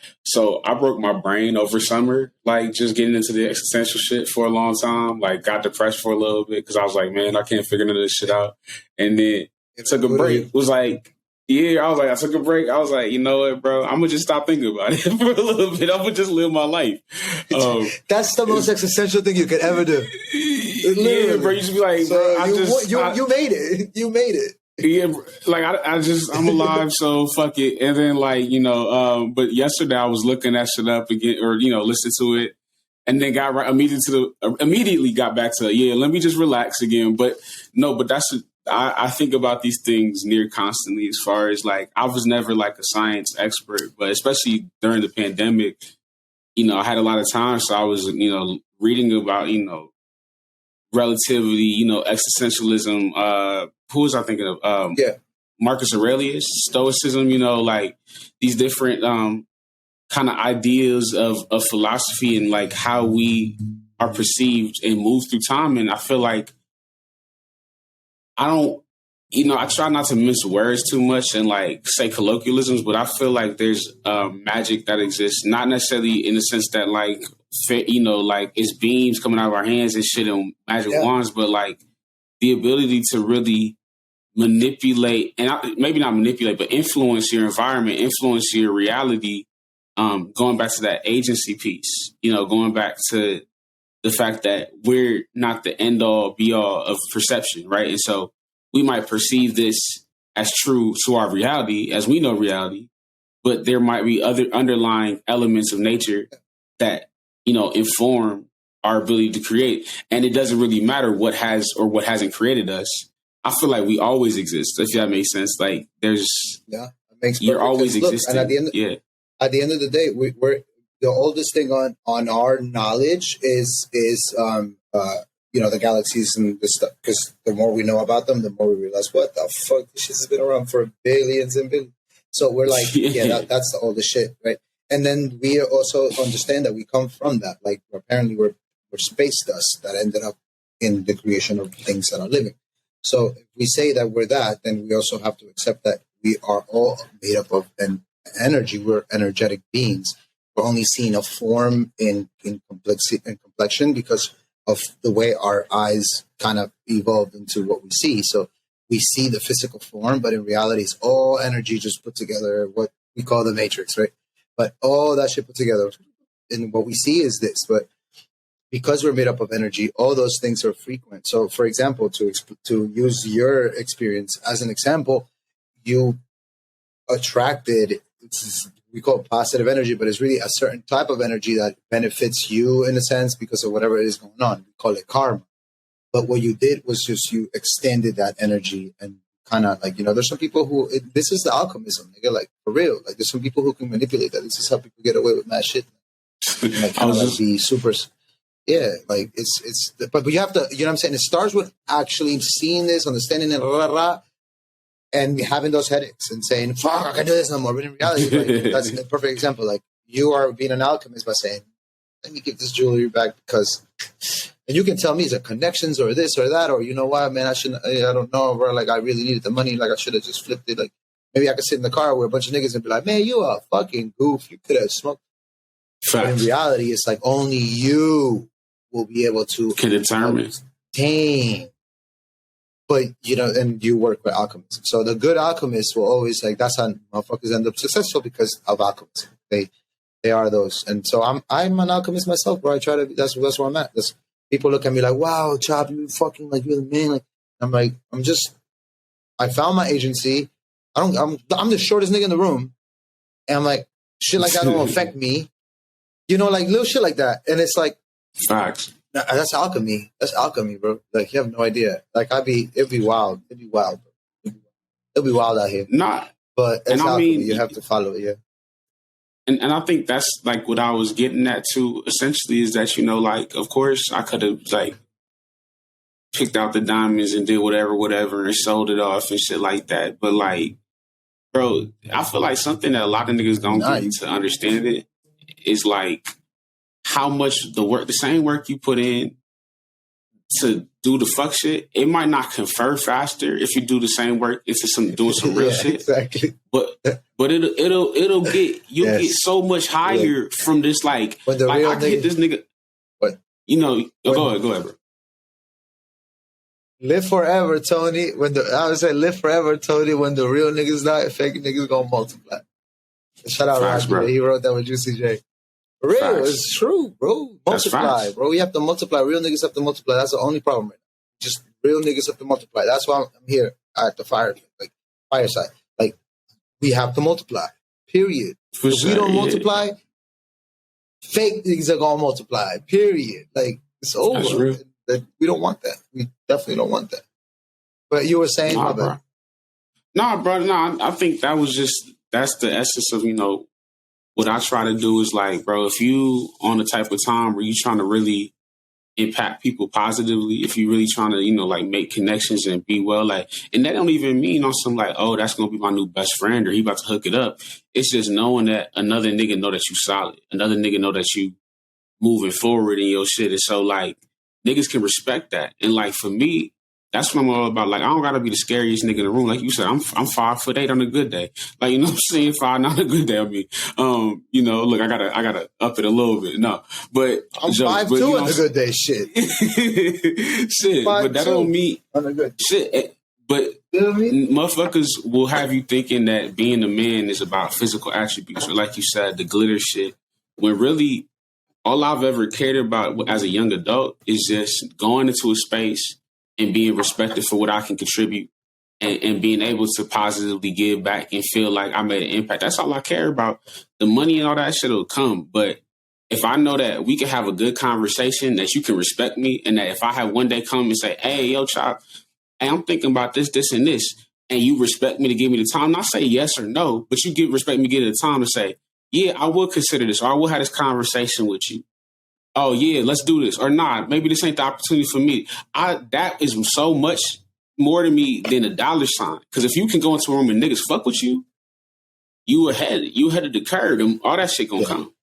broke my brain over summer, like just getting into the existential shit for a long time. Like got depressed for a little bit because I was like, man, I can't figure none of this shit out. And then took a break. It was like, I took a break. I was like, you know what, bro? I'm gonna just stop thinking about it for a little bit. I'm gonna just live my life. That's the most existential thing you could ever do. Yeah, bro. You should be like, so bro, you made it. You made it. Yeah, like I'm alive, so fuck it. And then but yesterday I was looking that shit up again, or listen to it, and then got immediately got back to let me just relax again. But I think about these things near constantly. As far as like, I was never like a science expert, but especially during the pandemic, I had a lot of time, so I was reading about relativity, existentialism. Who was I thinking of? Marcus Aurelius, Stoicism, like these different kind of ideas of philosophy and like how we are perceived and move through time. And I feel like I try not to mince words too much and like say colloquialisms, but I feel like there's magic that exists, not necessarily in the sense that like, like it's beams coming out of our hands and shit and magic wands, but like the ability to really manipulate, and maybe not manipulate, but influence your environment, influence your reality. Going back to that agency piece, going back to the fact that we're not the end all be all of perception, right? And so we might perceive this as true to our reality, as we know reality, but there might be other underlying elements of nature that, inform our ability to create. And it doesn't really matter what has or what hasn't created us. I feel like we always exist, if that makes sense. Like there's, it makes you're always existing. And at the end of the day, we're the oldest thing on our knowledge is the galaxies and this stuff. Because the more we know about them, the more we realize, what the fuck, this shit has been around for billions and billions. So we're like, that's all the shit, right? And then we also understand that we come from that. Like, apparently we're space dust that ended up in the creation of things that are living. So if we say that we're that, then we also have to accept that we are all made up of an energy. We're energetic beings. We're only seeing a form in complexity and complexion because of the way our eyes kind of evolved into what we see. So we see the physical form, but in reality, it's all energy just put together, what we call the matrix, right? But all that shit put together. And what we see is this. But because we're made up of energy, all those things are frequent. So, for example, to use your experience as an example, you attracted, we call it positive energy, but it's really a certain type of energy that benefits you in a sense because of whatever is going on. We call it karma. But what you did was just you extended that energy and kind of like, there's some people who, this is the alchemism. They get like, for real. Like, there's some people who can manipulate that. This is how people get away with mad shit. And like, kind of like be super... Yeah, like but you have to, you know what I'm saying? It starts with actually seeing this, understanding it, and having those headaches and saying, fuck, I can't do this no more. But in reality, like, that's a perfect example. Like, you are being an alchemist by saying, let me give this jewelry back because, and you can tell me, is it connections or this or that, or you know what, man, I don't know, bro. Like, I really needed the money. Like, I should have just flipped it. Like, maybe I could sit in the car with a bunch of niggas and be like, man, you a fucking goof. You could have smoked. But in reality, it's like only you will be able to can determine. But, and you work with alchemists. So the good alchemists will always, like, that's how motherfuckers end up successful because of alchemists. They are those. And so I'm an alchemist myself, bro. I try to be, that's where I'm at. People look at me like, wow, Chap, you fucking, like, you're the man. Like, I'm like, I found my agency. I'm the shortest nigga in the room. And I'm like, shit like that don't affect me. Like little shit like that. And it's like, facts. That's alchemy. That's alchemy, bro. Like, you have no idea. Like, it'd be wild. It'd be wild, bro. It'd be wild out here. But it's alchemy. You have to follow it, yeah. And I think that's like what I was getting at too, essentially, is that, like, of course I could have like picked out the diamonds and did whatever and sold it off and shit like that. But like, bro, I feel like something that a lot of niggas don't get to understand it is like how much the same work you put in to do the fuck shit, it might not confer faster if you do the same work into doing some real shit. Exactly. But it'll get get so much higher from this, like I can hit this nigga. What? Go ahead, bro. Live forever, Tony. I would say live forever, Tony. When the real niggas die, fake niggas gonna multiply. Shout out Roger. He wrote that with Juicy J. For real, it's true, bro. Multiply, bro. We have to multiply. Real niggas have to multiply. That's the only problem right now. Just real niggas have to multiply. That's why I'm here at the Fireside. Like, we have to multiply. Period. If we don't multiply, fake niggas are gonna multiply. Period. Like, it's over. That's real. We don't want that. We definitely don't want that. But you were saying, bro. I think that's the essence of, what I try to do is like, bro, if you on the type of time where you trying to really impact people positively, if you really trying to, like make connections and be well, like, and that don't even mean on some like, oh, that's going to be my new best friend or he about to hook it up. It's just knowing that another nigga know that you solid. Another nigga know that you moving forward in your shit. And so like, niggas can respect that. And like, for me, that's what I'm all about. Like, I don't gotta be the scariest nigga in the room. Like you said, I'm 5'8" on a good day. Like, you know what I'm saying? 5'9" on a good day. I mean, look, I gotta up it a little bit. No, but I'm 5'2" on a good day. Shit, shit. But that don't mean on a good shit. But motherfuckers will have you thinking that being a man is about physical attributes, or like you said, the glitter shit. When really, all I've ever cared about as a young adult is just going into a space and being respected for what I can contribute and being able to positively give back and feel like I made an impact. That's all I care about. The money and all that shit will come. But if I know that we can have a good conversation, that you can respect me, and that if I have one day come and say, hey, yo, Chap, hey, I'm thinking about this, this, and this, and you respect me to give me the time, not say yes or no, but you respect me to give it the time to say, yeah, I will consider this, or I will have this conversation with you. oh yeah, let's do this, or not. Maybe this ain't the opportunity for me. That is so much more to me than a dollar sign. Because if you can go into a room and niggas fuck with you, you ahead of the curve, and all that shit gonna come.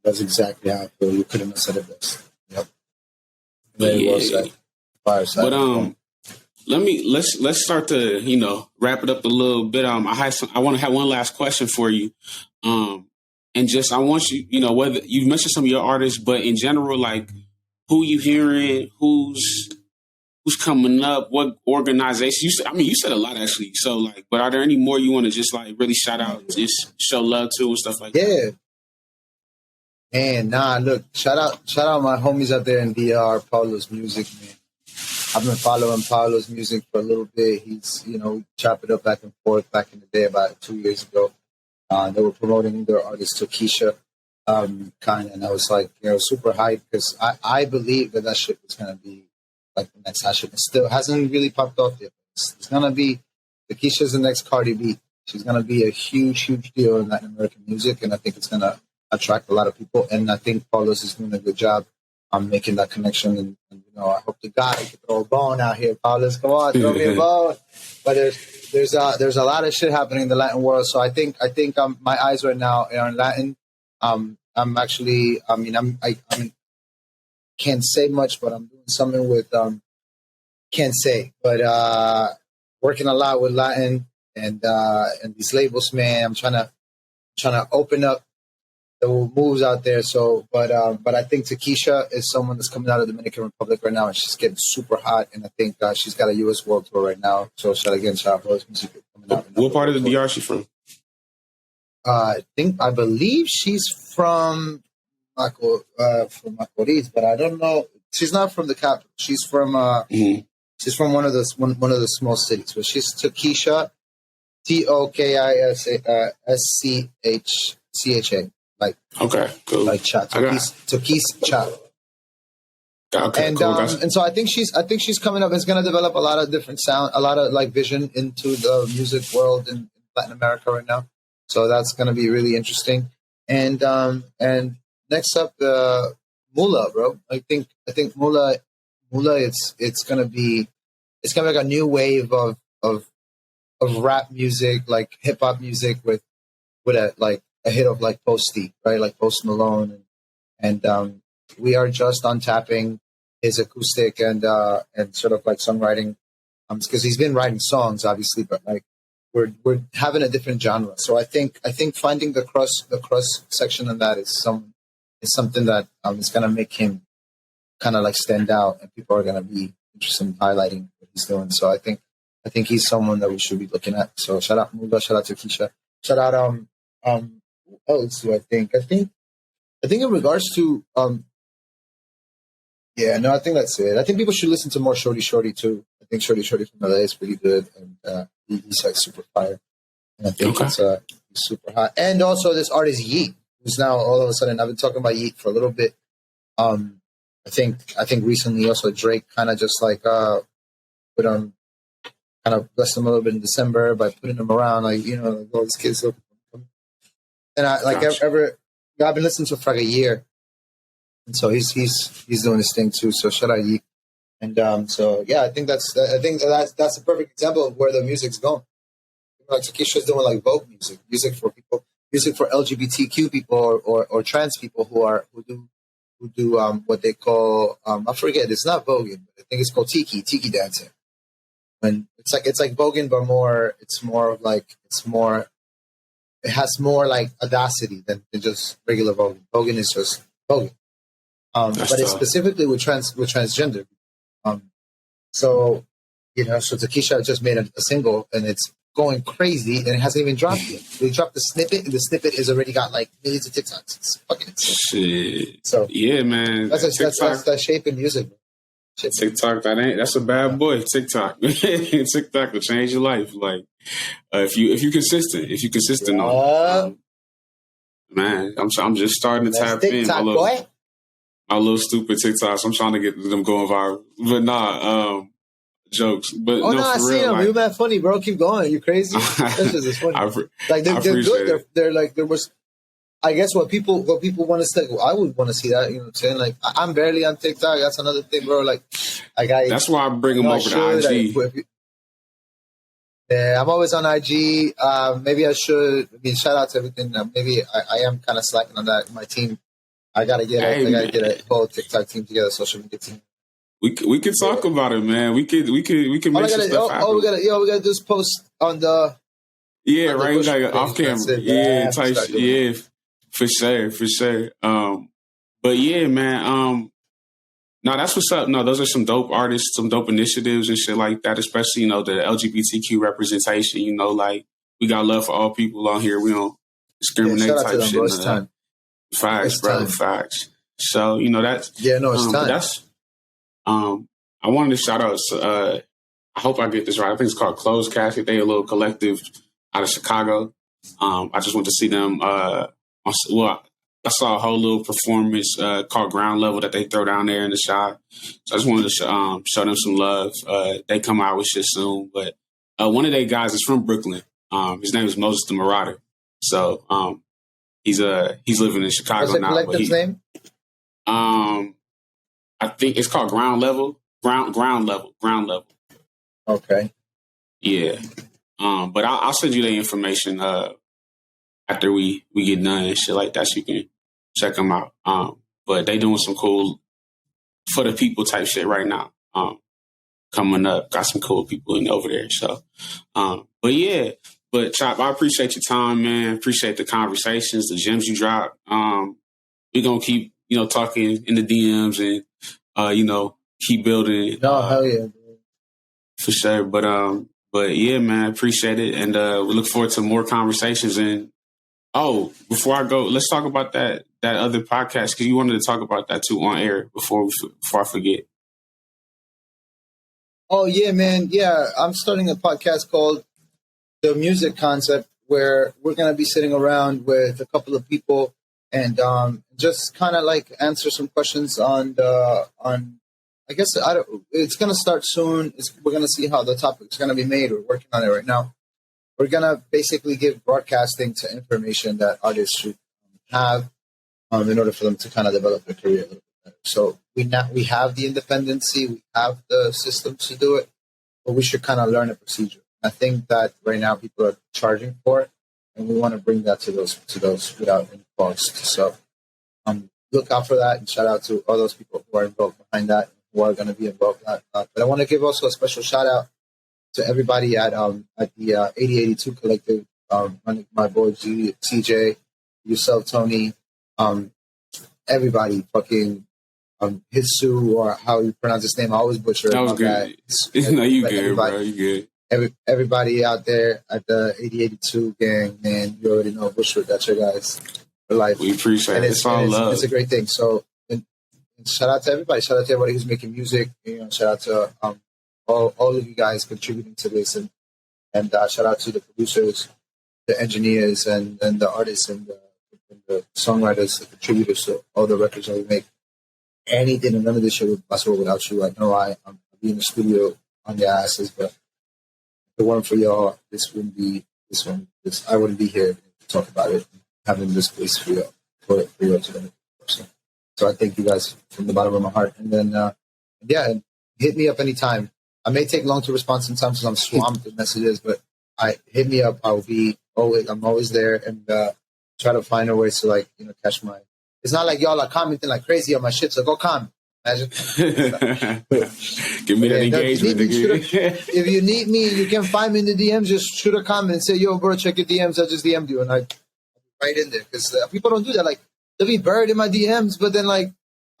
That's exactly how I feel. You couldn't have said it best. Yep. Very well said. Fireside. But let's start to wrap it up a little bit. I want to have one last question for you. And just I want you, whether you mentioned some of your artists, but in general, like who you hearing, who's coming up, what organization? You said a lot actually. So like, but are there any more you want to just like really shout out, just show love to and stuff like that? Yeah. Man, look, shout out my homies out there in DR, Paulo's Music, man. I've been following Paulo's music for a little bit. He's, we chop it up back and forth back in the day about 2 years ago. They were promoting their artist Tokisha, and I was like, super hyped because I believe that shit was going to be like the next hashtag. It still hasn't really popped off yet. It's going to be, Tokisha's the next Cardi B. She's going to be a huge, huge deal in Latin American music, and I think it's going to attract a lot of people, and I think Paulo's is doing a good job on making that connection. And I hope to God I can throw a bone out here, Paulo's. Come on, throw me a bone. But there's a lot of shit happening in the Latin world. So I think my eyes right now are in Latin. I'm actually, I can't say much, but I'm doing something with can't say, but working a lot with Latin and these labels, man. I'm trying to open up the moves out there. So, but I think Tokisha is someone that's coming out of the Dominican Republic right now, and she's getting super hot. And I think she's got a U.S. World Tour right now. So, shout out Rose music coming out. What part of the DR is she from? I believe she's from Macorís, but I don't know. She's not from the capital. She's from she's from one of the small cities. But she's Tokisha, Tokischa. Like, okay, cool. Like Chap, Tokis Chap. Okay, and cool, and so I think she's coming up. It's going to develop a lot of different sound, a lot of like vision into the music world in Latin America right now. So that's going to be really interesting. And next up, Mula, bro. I think Mula. It's going to be like a new wave of rap music, like hip hop music with a hit of like Posty, right? Like Post Malone. And we are just untapping his acoustic and sort of like songwriting. Because he's been writing songs, obviously, but like we're having a different genre. So I think finding the cross section in that is something that is gonna make him kind of like stand out, and people are gonna be interested in highlighting what he's doing. So I think he's someone that we should be looking at. So shout out Muga, shout out Tokisha, shout out what else do I think? I think in regards to I think that's it. I think people should listen to more Shorty too. I think Shorty from LA is pretty good, and he's like super fire. And I think it's super hot. And also this artist Yeet, who's now all of a sudden, I've been talking about Yeet for a little bit. I think recently also Drake kind of just like put on, kind of blessed him a little bit in December by putting him around, like all these kids. And I've been listening to him for like a year, and so he's doing his thing too. So shout out Yeet. And I think that's a perfect example of where the music's going. Like Tokisha's doing like Vogue music for people, music for LGBTQ people or trans people who do what they call I forget, it's not voguing, but I think it's called tiki dancing. When it's like voguing, but it has more like audacity than just regular voguing. Voguing is just voguing, but it's specifically with transgender. So Tokisha just made a single, and it's going crazy, and it hasn't even dropped yet. They dropped the snippet, and the snippet has already got like millions of TikToks. It's fucking insane. Shit. So yeah, man. That's that shape in music. TikTok, that's a bad boy. TikTok will change your life. Like if you consistent on it. Man, I'm just starting to tap TikTok, in. Boy. My little stupid TikToks. I'm trying to get them going viral. But jokes. But I see them. You're that funny, bro. Keep going. You crazy? This is funny. They're good. They're like, there was I guess what people want to say, I would want to see that. You know what I'm saying? Like, I'm barely on TikTok. That's another thing, bro. Like that's why I bring them over to IG. Yeah, I'm always on IG. Maybe I should. I mean, shout out to everything. Maybe I am kind of slacking on that. My team, I gotta get a whole TikTok team together, social media team. We could talk about it, man. We could make some stuff happen. We gotta do this post on the. Yeah, right. We gotta off camera. Yeah, type. Yeah, for sure. But yeah, man. No, that's what's up. No, those are some dope artists, some dope initiatives and shit like that, especially, you know, the LGBTQ representation, you know, like we got love for all people on here. We don't discriminate type shit. Facts, bro. Facts. So, you know, that's... Yeah, no, it's time. That's... I wanted to shout out, I hope I get this right. I think it's called Closed Casket. They a little collective out of Chicago. I just went to see them, I saw a whole little performance called Ground Level that they throw down there in the shop. So I just wanted to show them some love. They come out with shit soon. But one of their guys is from Brooklyn. His name is Moses the Marauder. So he's living in Chicago now. What's the collective's name? I think it's called Ground Level. Ground Level. Okay. Yeah. But I'll send you the information after we get done and shit like that, so you can check them out. But they doing some cool for the people type shit right now. Coming up, got some cool people in over there. So, but Chap, I appreciate your time, man. Appreciate the conversations, the gems you drop. We're gonna keep, you know, talking in the DMs and you know, keep building. No, hell yeah, bro. For sure. But yeah, man, appreciate it, and we look forward to more conversations. And before I go, let's talk about that other podcast, because you wanted to talk about that too on air before I forget. Oh yeah, man. Yeah, I'm starting a podcast called The Music Concept, where we're gonna be sitting around with a couple of people and just kind of like answer some questions on. I guess it's gonna start soon. We're gonna see how the topic's gonna be made. We're working on it right now. We're gonna basically give broadcasting to information that artists should have in order for them to kind of develop their career a little bit better. So we have the independency, we have the systems to do it, but we should kind of learn a procedure. I think that right now people are charging for it, and we want to bring that to those without any cost. So look out for that, and shout out to all those people who are involved behind that, who are going to be involved in that. But I want to give also a special shout out to everybody at the 8082 Collective, my boy CJ, yourself, Tony, everybody, fucking Hitsu, or how you pronounce his name. I always butcher it. That was good. No, you good, bro. You good. Everybody out there at the 8082 gang, man, you already know Bushwick. That's your guys for life. We appreciate it. It's all love. It's a great thing. So, and shout out to everybody. Shout out to everybody who's making music. You know, shout out to all of you guys contributing to this, and shout out to the producers, the engineers, and the artists, and the songwriters, the contributors to all the records that we make. Anything and none of this shit would be possible without you. I know I'd be in the studio on your asses, but if it weren't for y'all, I wouldn't be here to talk about it, having this place for y'all to learn. So I thank you guys from the bottom of my heart. And then, hit me up anytime. I may take long to respond sometimes because I'm swamped with messages, but hit me up. I'm always there, and try to find a way to catch my. It's not like y'all are commenting like crazy on my shit, so go comment. Imagine. Give me that engagement. If you need me, you can find me in the DMs. Just shoot a comment and say, "Yo, bro, check your DMs." I just DM'd you, and I right in there, because people don't do that. Like, they'll be buried in my DMs, but then I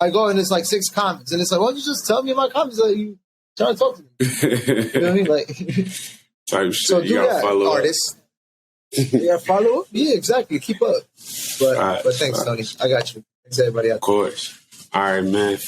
go and it's 6 comments, and it's like, why don't you just tell me in my comments that you trying to talk to me? You know what I mean? Like, type shit. So do that, artists. You gotta follow up? Yeah, exactly. Keep up. But thanks, Tony. I got you. Thanks, everybody out there. Of course. All right, man.